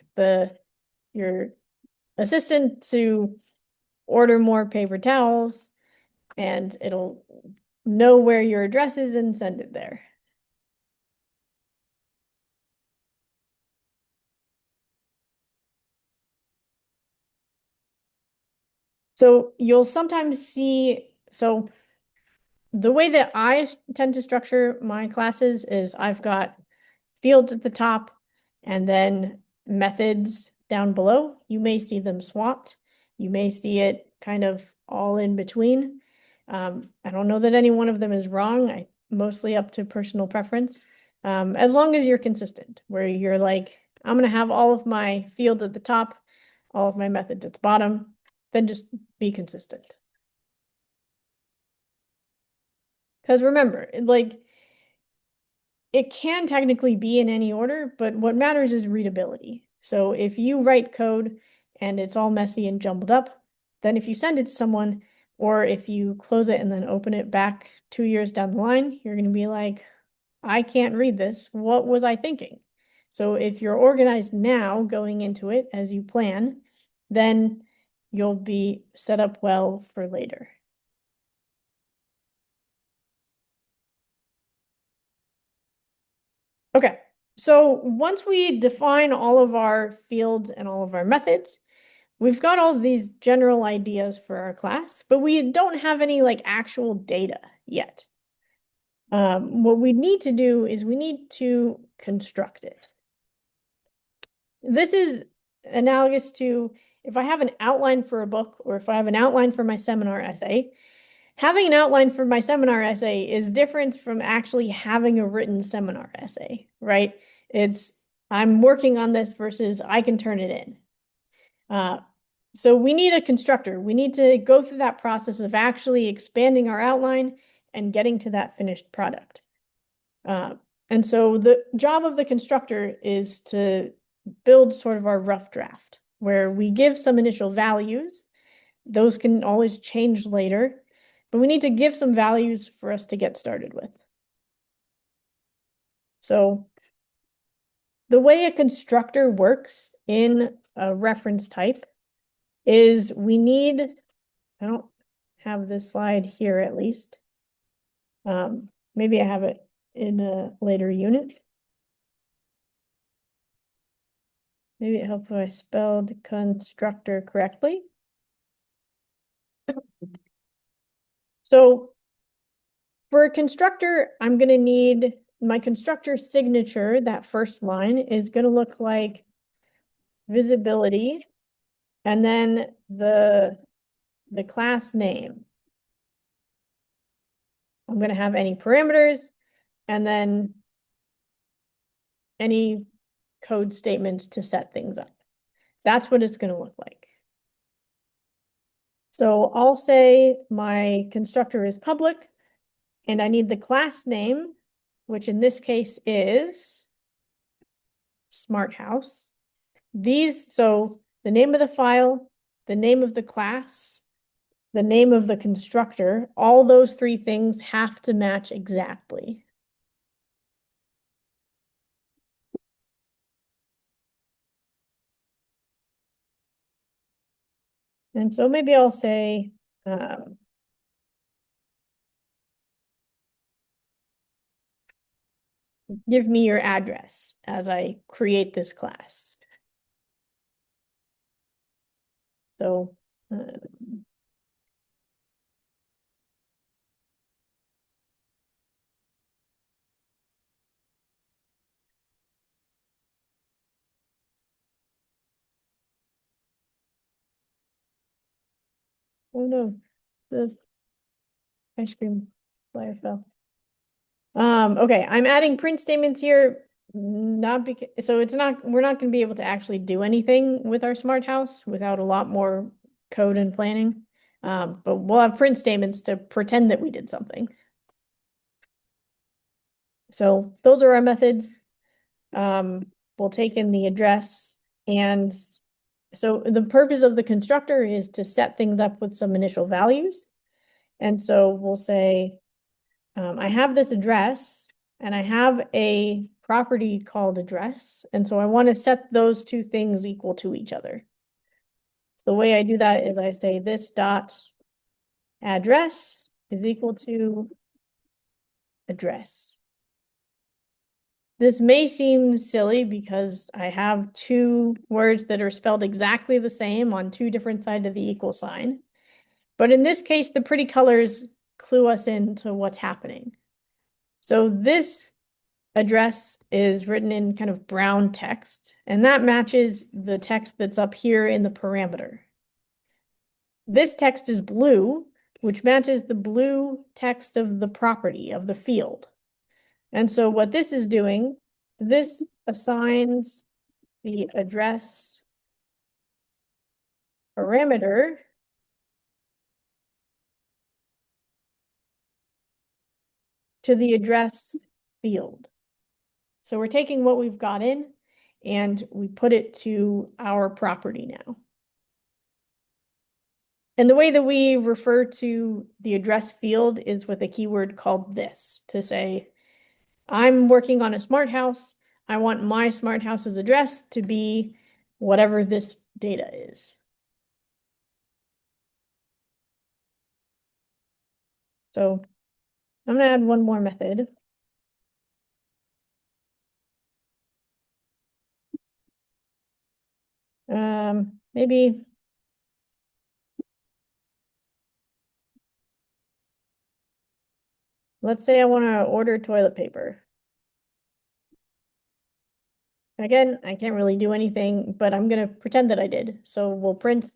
A: your assistant to order more paper towels, and it'll know where your address is and send it there. So you'll sometimes see, so the way that I tend to structure my classes is I've got fields at the top and then methods down below. You may see them swapped. You may see it kind of all in between. I don't know that any one of them is wrong. Mostly up to personal preference. As long as you're consistent, where you're like, I'm going to have all of my fields at the top, all of my methods at the bottom, then just be consistent. Because remember, like, it can technically be in any order, but what matters is readability. So if you write code and it's all messy and jumbled up, then if you send it to someone, or if you close it and then open it back 2 years down the line, you're going to be like, I can't read this. What was I thinking? So if you're organized now going into it as you plan, then you'll be set up well for later. Okay, so once we define all of our fields and all of our methods, we've got all these general ideas for our class, but we don't have any like actual data yet. What we need to do is we need to construct it. this is analogous to if I have an outline for a book or if I have an outline for my seminar essay, having an outline for my seminar essay is different from actually having a written seminar essay, right? It's I'm working on this versus I can turn it in. So we need a constructor. We need to go through that process of actually expanding our outline and getting to that finished product. And so the job of the constructor is to build sort of our rough draft, where we give some initial values. Those can always change later, but we need to give some values for us to get started with. So the way a constructor works in a reference type is we need, I don't have this slide here at least. Maybe I have it in a later unit. Maybe it helps if I spelled constructor correctly. So for a constructor, I'm going to need my constructor signature. That first line is going to look like visibility and then the class name. I'm going to have any parameters and then any code statements to set things up. That's what it's going to look like. So I'll say my constructor is public and I need the class name, which in this case is Smart House. So the name of the file, the name of the class, the name of the constructor, all those three things have to match exactly. And so maybe I'll say, give me your address as I create this class. So, oh no, the ice cream flyer fell. Okay, I'm adding print statements here, not because so we're not going to be able to actually do anything with our smart house without a lot more code and planning. But we'll have print statements to pretend that we did something. So those are our methods. We'll take in the address, and so the purpose of the constructor is to set things up with some initial values. And so we'll say, I have this address and I have a property called address. And so I want to set those two things equal to each other. The way I do that is I say this dot address is equal to address. This may seem silly because I have two words that are spelled exactly the same on two different sides of the equal sign. But in this case, the pretty colors clue us into what's happening. So this address is written in kind of brown text, and that matches the text that's up here in the parameter. This text is blue, which matches the blue text of the property of the field. And so what this is doing, this assigns the address parameter to the address field. So we're taking what we've got in and we put it to our property now. And the way that we refer to the address field is with a keyword called this to say, I'm working on a smart house. I want my smart house's address to be whatever this data is. So I'm going to add one more method. Maybe let's say I want to order toilet paper. Again, I can't really do anything, but I'm gonna pretend that I did. So we'll print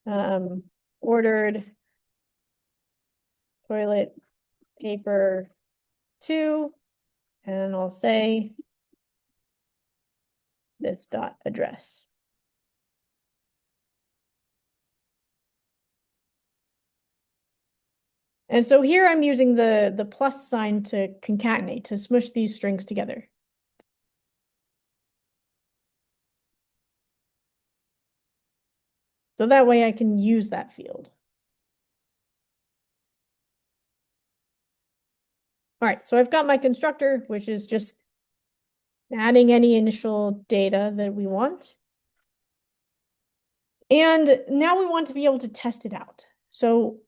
A: um, ordered toilet paper 2, and I'll say this dot address. And so here I'm using the plus sign to concatenate, to smush these strings together. So that way I can use that field. All right, so I've got my constructor, which is just adding any initial data that we want. And now we want to be able to test it out. So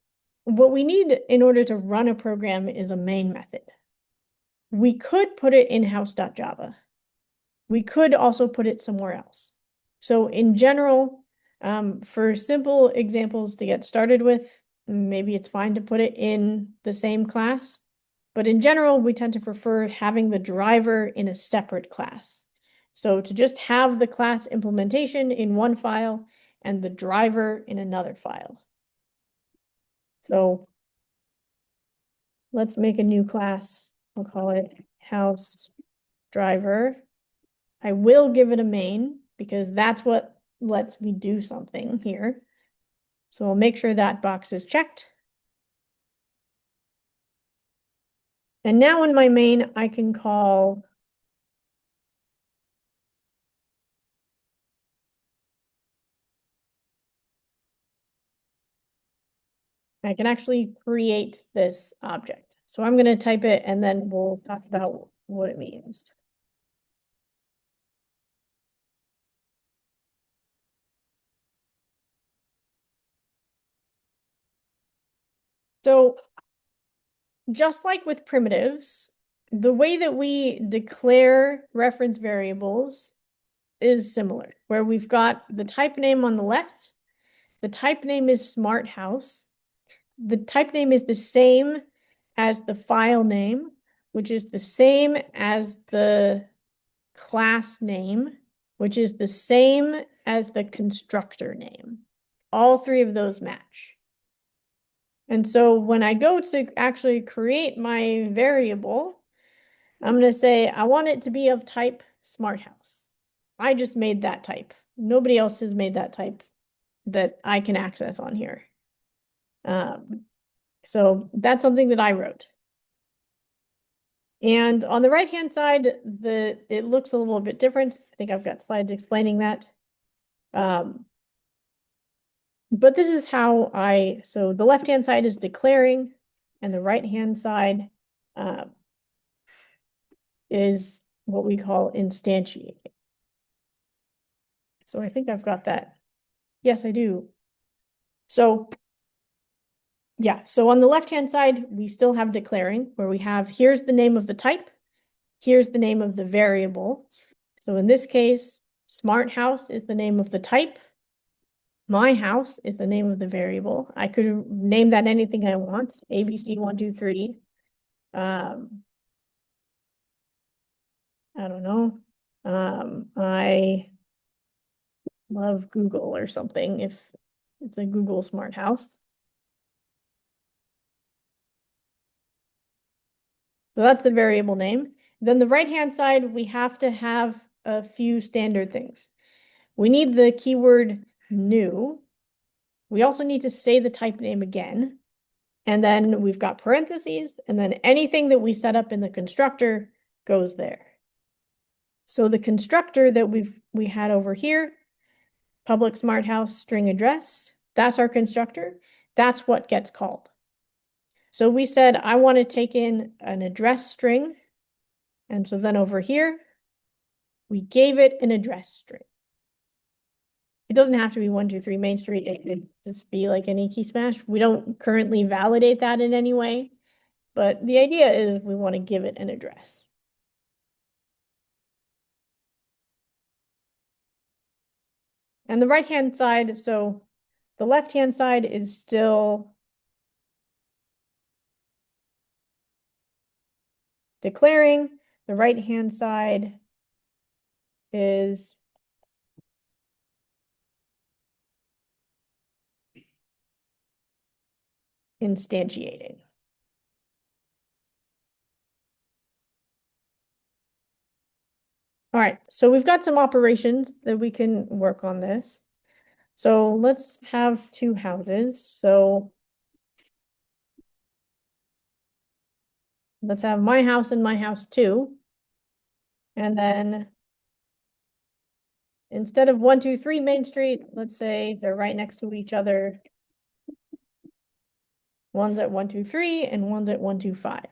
A: what we need in order to run a program is a main method. We could put it in house.java. We could also put it somewhere else. So in general, for simple examples to get started with, maybe it's fine to put it in the same class. But in general, we tend to prefer having the driver in a separate class. So to just have the class implementation in one file and the driver in another file. So let's make a new class. We'll call it house driver. I will give it a main because that's what lets me do something here. So I'll make sure that box is checked. And now in my main, I can call I can actually create this object. So I'm going to type it and then we'll talk about what it means. So just like with primitives, the way that we declare reference variables is similar, where we've got the type name on the left. The type name is smart house. The type name is the same as the file name, which is the same as the class name, which is the same as the constructor name. All three of those match. And so when I go to actually create my variable, I'm going to say I want it to be of type smart house. I just made that type. Nobody else has made that type that I can access on here. So that's something that I wrote. And on the right-hand side, it looks a little bit different. I think I've got slides explaining that. But this is how so the left-hand side is declaring, and the right-hand side is what we call instantiating. So I think I've got that. Yes, I do. So yeah, so on the left-hand side, we still have declaring, where we have, here's the name of the type, here's the name of the variable. So in this case, smart house is the name of the type. My house is the name of the variable. I could name that anything I want, ABC123. I don't know. I love Google or something if it's a Google smart house. So that's the variable name. Then the right-hand side, we have to have a few standard things. We need the keyword new. We also need to say the type name again. And then we've got parentheses, and then anything that we set up in the constructor goes there. So the constructor that we had over here, public smart house string address, that's our constructor. That's what gets called. So we said, I want to take in an address string. And so then over here, we gave it an address string. It doesn't have to be 123 Main Street. It could just be like any key smash. We don't currently validate that in any way, but the idea is we want to give it an address. And the right-hand side, so the left-hand side is still declaring. The right-hand side is instantiating. All right, so we've got some operations that we can work on this. So let's have two houses. So let's have my house and my house too. And then instead of 123 Main Street, let's say they're right next to each other. One's at 123 and one's at 125.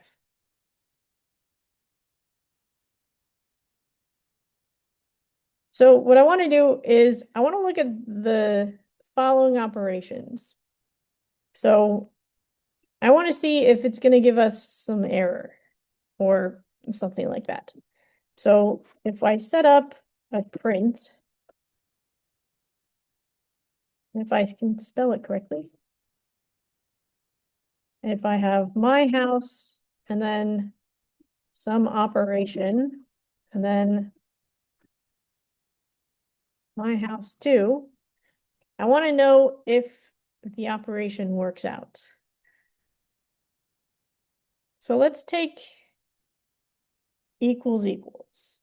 A: So what I want to do is I want to look at the following operations. So I want to see if it's going to give us some error or something like that. So if I set up a print, if I can spell it correctly, if I have my house and then some operation and then my house too, I want to know if the operation works out. So let's take equals equals.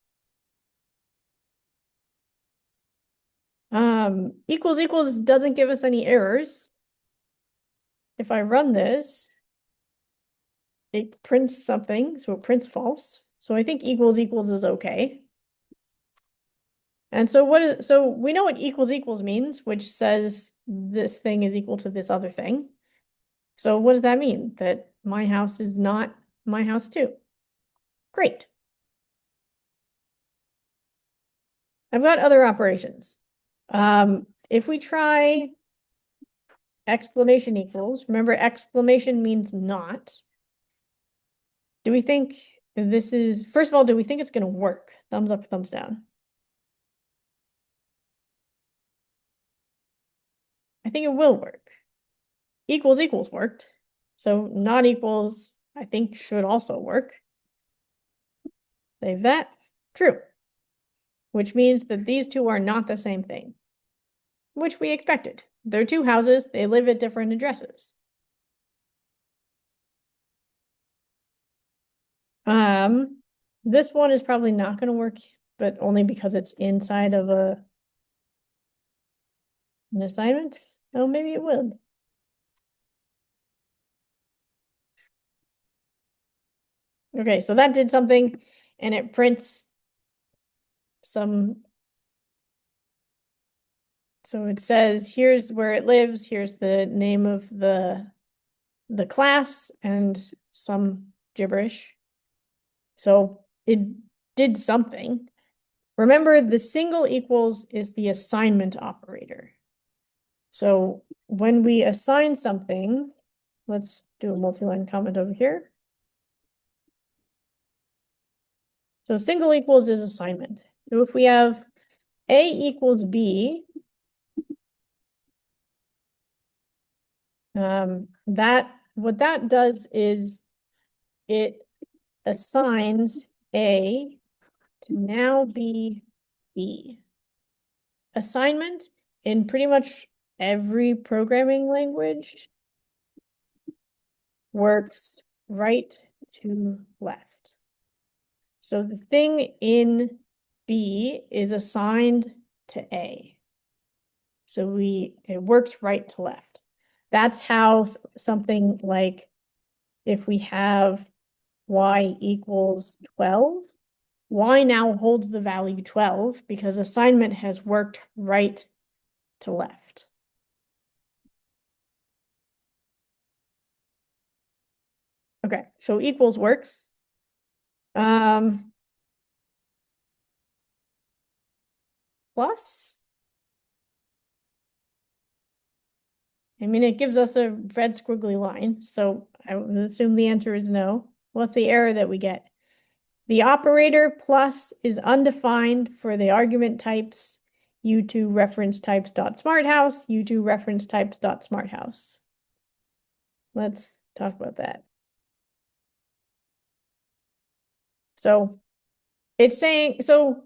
A: Equals equals doesn't give us any errors. If I run this, it prints something, so it prints false. So I think equals equals is okay. And so we know what equals equals means, which says this thing is equal to this other thing. So what does that mean? That my house is not my house too. Great. I've got other operations. If we try exclamation equals, remember exclamation means not. Do we think this is, first of all, do we think it's going to work? Thumbs up, thumbs down. I think it will work. Equals equals worked. So not equals, I think, should also work. Save that. True. Which means that these two are not the same thing. Which we expected. They're two houses, they live at different addresses. This one is probably not going to work, but only because it's inside of an assignment. Oh, maybe it will. Okay, so that did something, and it prints some. So it says, here's where it lives, here's the name of the class, and some gibberish. So it did something. Remember, the single equals is the assignment operator. So when we assign something, let's do a multi-line comment over here. So single equals is assignment. So if we have A equals B, what that does is it assigns A to now be B. Assignment in pretty much every programming language works right to left. So the thing in B is assigned to A. So it works right to left. That's how something like if we have y equals 12, y now holds the value 12 because assignment has worked right to left. Okay, so equals works. Plus, I mean, it gives us a red squiggly line, so I would assume the answer is no. What's the error that we get? The operator plus is undefined for the argument types u2 reference types dot smarthouse, u2 reference types dot smarthouse. Let's talk about that. So it's saying, so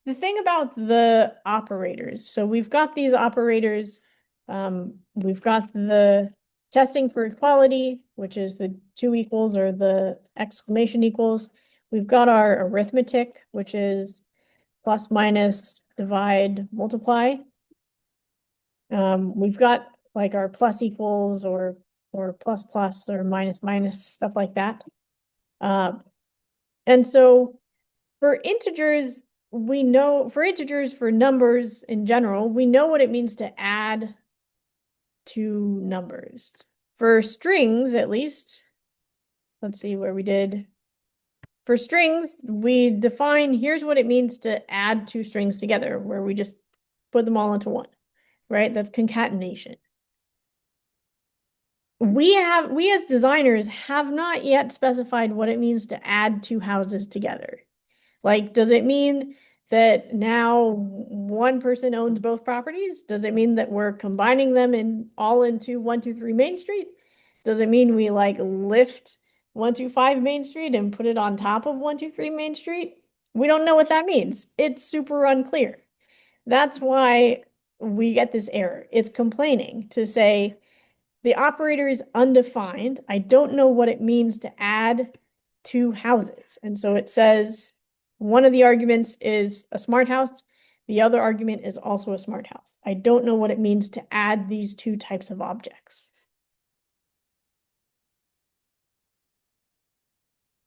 A: the thing about the operators, so we've got these operators, we've got the testing for equality, which is the two equals or the exclamation equals. We've got our arithmetic, which is plus, minus, divide, multiply. We've got like our plus equals or plus plus or minus minus, stuff like that. And so for integers, we know for integers, for numbers in general, we know what it means to add two numbers. For strings, at least, let's see where we did. For strings, we define, here's what it means to add two strings together, where we just put them all into one, right? That's concatenation. We as designers have not yet specified what it means to add two houses together. Like, does it mean that now one person owns both properties? Does it mean that we're combining them all into 123 Main Street? Does it mean we like lift 125 Main Street and put it on top of 123 Main Street? We don't know what that means. It's super unclear. That's why we get this error. It's complaining to say the operator is undefined. I don't know what it means to add two houses. And so it says one of the arguments is a smart house. The other argument is also a smart house. I don't know what it means to add these two types of objects.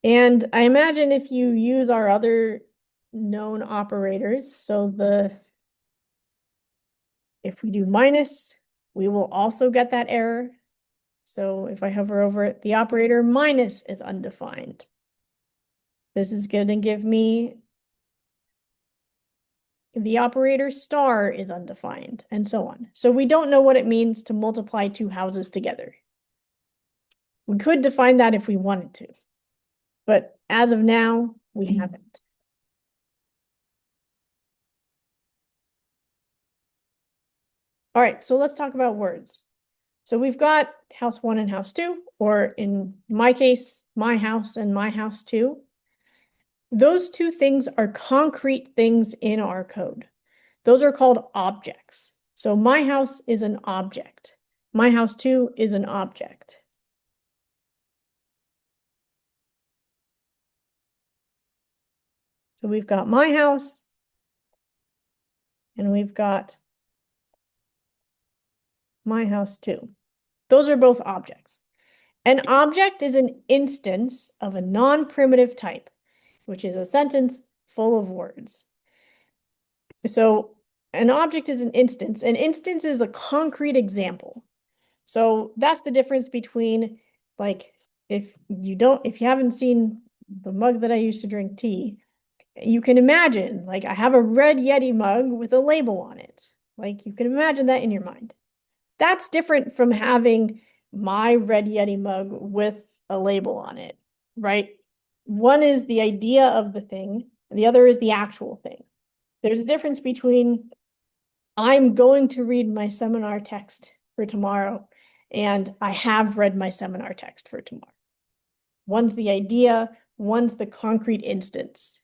A: And I imagine if you use our other known operators, so if we do minus, we will also get that error. So if I hover over it, the operator minus is undefined. This is going to give me the operator star is undefined, and so on. So we don't know what it means to multiply two houses together. We could define that if we wanted to, but as of now, we haven't. All right, so let's talk about words. So we've got house one and house two, or in my case, my house and my house two. Those two things are concrete things in our code. Those are called objects. So my house is an object. My house two is an object. So we've got my house and we've got my house two. Those are both objects. An object is an instance of a non-primitive type, which is a sentence full of words. So an object is an instance. An instance is a concrete example. So that's the difference between, like, if you haven't seen the mug that I used to drink tea, you can imagine, like, I have a red Yeti mug with a label on it. Like, you can imagine that in your mind. That's different from having my red Yeti mug with a label on it, right? One is the idea of the thing, and the other is the actual thing. There's a difference between I'm going to read my seminar text for tomorrow, and I have read my seminar text for tomorrow. One's the idea, one's the concrete instance.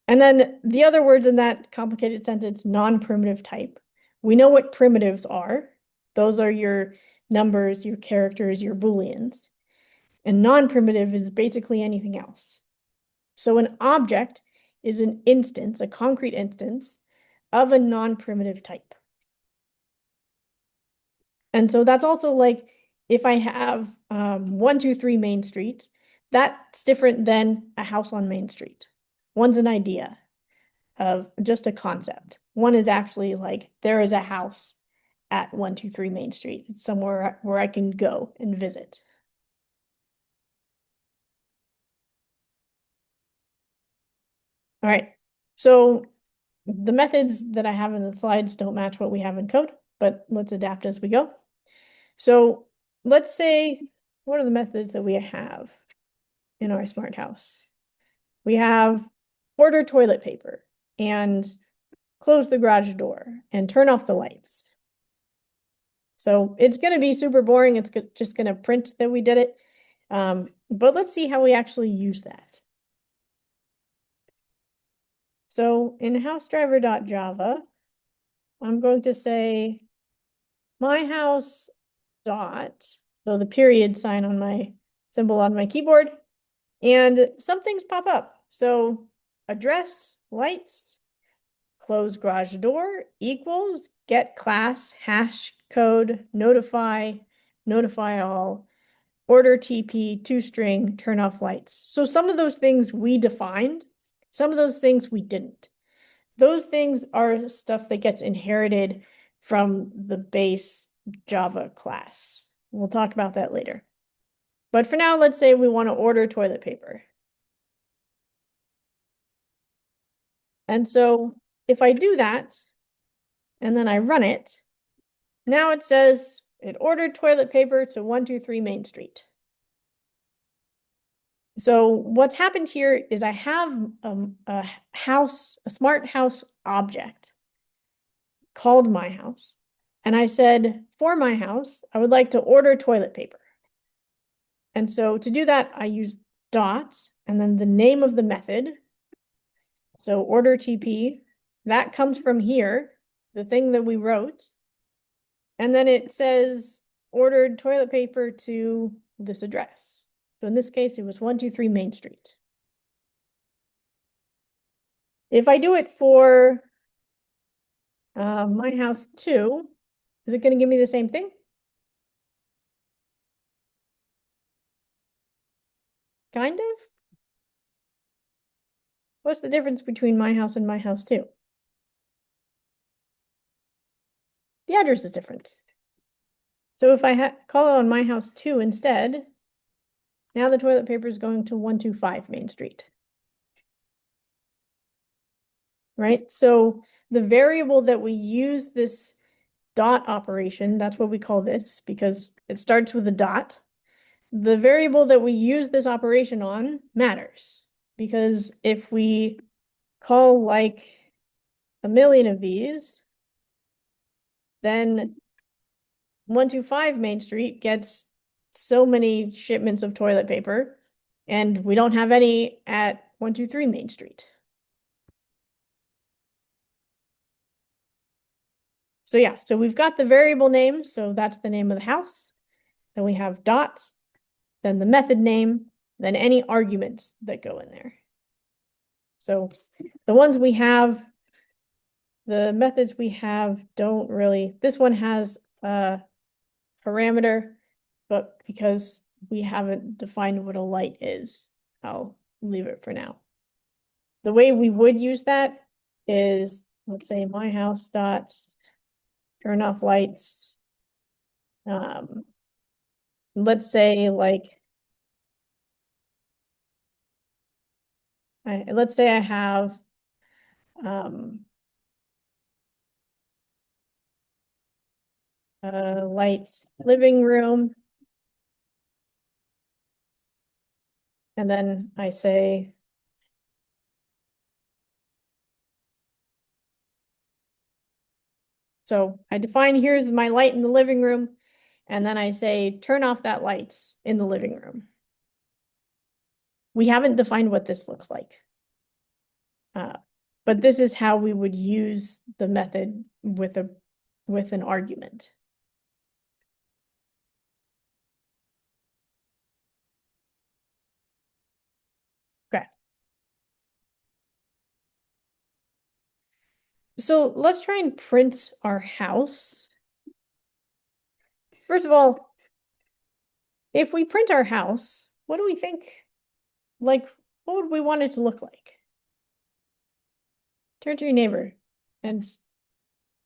A: And then the other words in that complicated sentence, non-primitive type. We know what primitives are. Those are your numbers, your characters, your Booleans. And non-primitive is basically anything else. So an object is an instance, a concrete instance of a non-primitive type. And so that's also like if I have 123 Main Street, that's different than a house on Main Street. One's an idea of just a concept. One is actually like there is a house at 123 Main Street. It's somewhere where I can go and visit. All right. So the methods that I have in the slides don't match what we have in code, but let's adapt as we go. So let's say, what are the methods that we have in our smart house? We have order toilet paper and close the garage door and turn off the lights. So it's going to be super boring. It's just going to print that we did it. But let's see how we actually use that. So in housedriver.java, I'm going to say my house dot, so the period sign on my symbol on my keyboard, and some things pop up. So address, lights, close garage door equals get class hash code notify all order TP toString turn off lights. So some of those things we defined, some of those things we didn't. Those things are stuff that gets inherited from the base Java class. We'll talk about that later. But for now, let's say we want to order toilet paper. And so if I do that, and then I run it, now it says it ordered toilet paper to 123 Main Street. So what's happened here is I have a smart house object called my house. And I said, for my house, I would like to order toilet paper. And so to do that, I use dot and then the name of the method. So order TP, that comes from here, the thing that we wrote. And then it says ordered toilet paper to this address. So in this case, it was 123 Main Street. If I do it for my house too, is it going to give me the same thing? Kind of? What's the difference between my house and my house too? The address is different. So if I call it on my house too instead, now the toilet paper is going to 125 Main Street. Right? So the variable that we use this dot operation, that's what we call this because it starts with a dot. The variable that we use this operation on matters because if we call like a million of these, then 125 Main Street gets so many shipments of toilet paper, and we don't have any at 123 Main Street. So yeah, so we've got the variable name, so that's the name of the house. Then we have dot, then the method name, then any arguments that go in there. So the ones we have, the methods we have don't really, this one has a parameter, but because we haven't defined what a light is, I'll leave it for now. The way we would use that is, let's say my house dots, turn off lights. Let's say like, let's say I have lights, living room. And then I say, so I define here's my light in the living room. And then I say, turn off that light in the living room. We haven't defined what this looks like. But this is how we would use the method with an argument. Okay. So let's try and print our house. First of all, if we print our house, what do we think? Like, what would we want it to look like? Turn to your neighbor and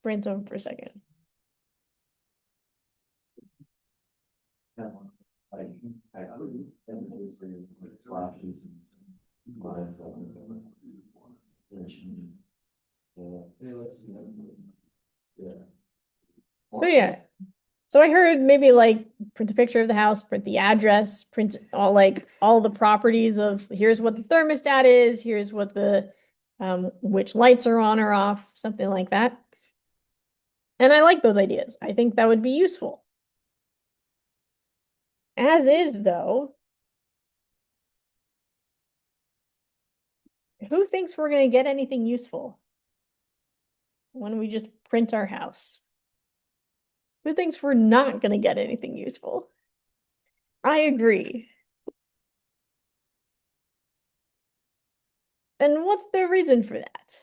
A: brainstorm for a second. So yeah. So I heard maybe like print a picture of the house, print the address, print all the properties of here's what the thermostat is, here's what the which lights are on or off, something like that. And I like those ideas. I think that would be useful. As is though, Who thinks we're going to get anything useful when we just print our house? Who thinks we're not going to get anything useful? I agree. And what's the reason for that?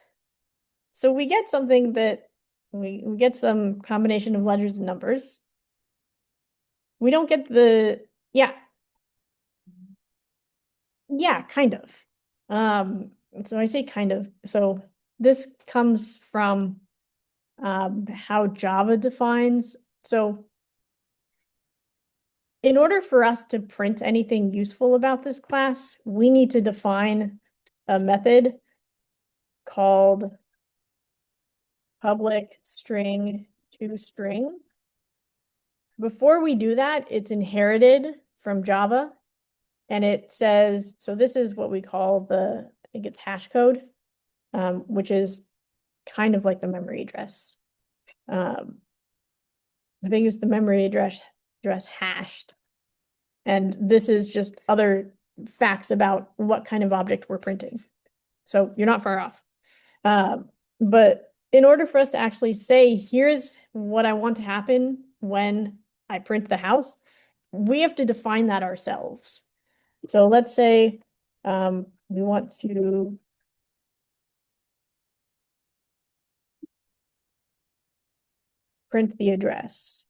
A: So we get something that we get some combination of letters and numbers. We don't get yeah, kind of. So I say kind of. So this comes from how Java defines. So in order for us to print anything useful about this class, we need to define a method called public string to string. Before we do that, it's inherited from Java. And it says, so this is what we call I think it's hash code, which is kind of like the memory address. I think it's the memory address hashed. And this is just other facts about what kind of object we're printing. So you're not far off. But in order for us to actually say, here's what I want to happen when I print the house, we have to define that ourselves. So let's say we want to print the address.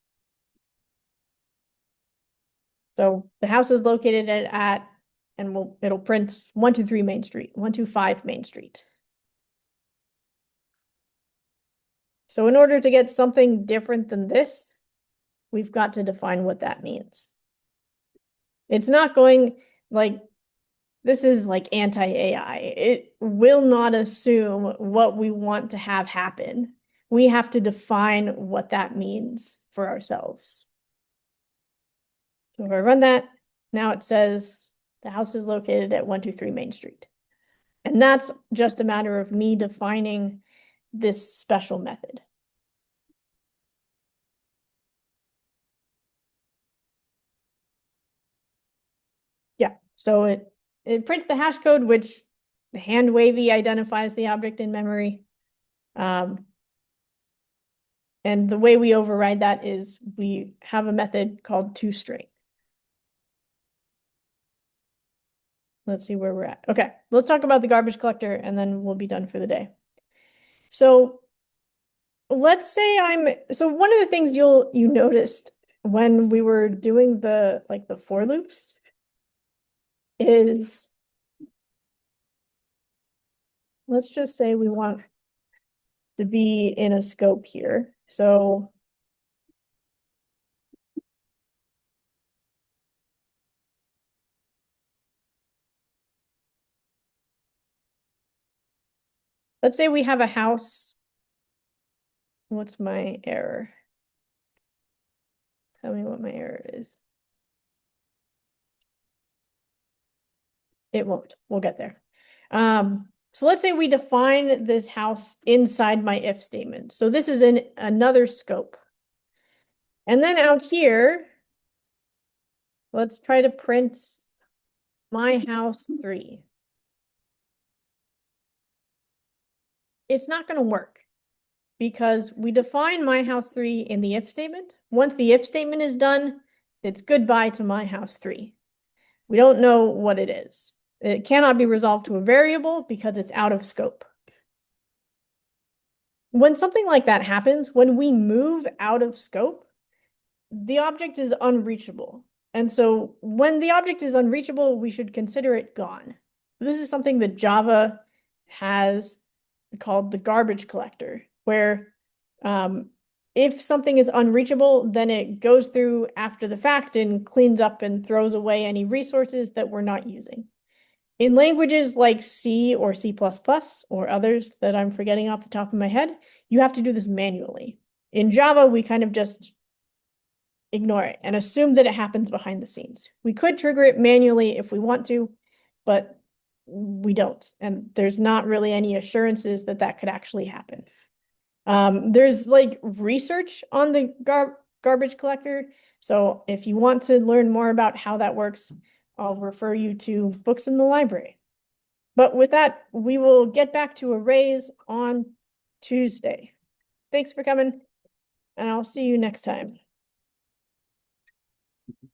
A: So the house is located at and it'll print 123 Main Street, 125 Main Street. So in order to get something different than this, we've got to define what that means. It's not going like, this is like anti-AI. It will not assume what we want to have happen. We have to define what that means for ourselves. So if I run that, now it says the house is located at 123 Main Street. And that's just a matter of me defining this special method. Yeah, so it prints the hash code, which the hand wavy identifies the object in memory. And the way we override that is we have a method called toString. Let's see where we're at. Okay, let's talk about the garbage collector and then we'll be done for the day. So let's say so one of the things you noticed when we were doing the for loops is, let's just say we want to be in a scope here. So let's say we have a house. What's my error? Tell me what my error is. It won't. We'll get there. So let's say we define this house inside my if statement. So this is in another scope. And then out here, let's try to print my house 3. It's not going to work because we define my house 3 in the if statement. Once the if statement is done, it's goodbye to my house 3. We don't know what it is. It cannot be resolved to a variable because it's out of scope. When something like that happens, when we move out of scope, the object is unreachable. And so when the object is unreachable, we should consider it gone. This is something that Java has called the garbage collector, where if something is unreachable, then it goes through after the fact and cleans up and throws away any resources that we're not using. In languages like C or C++ or others that I'm forgetting off the top of my head, you have to do this manually. In Java, we kind of just ignore it and assume that it happens behind the scenes. We could trigger it manually if we want to, but we don't. And there's not really any assurances that that could actually happen. There's like research on the garbage collector. So if you want to learn more about how that works, I'll refer you to books in the library. But with that, we will get back to arrays on Tuesday. Thanks for coming, and I'll see you next time.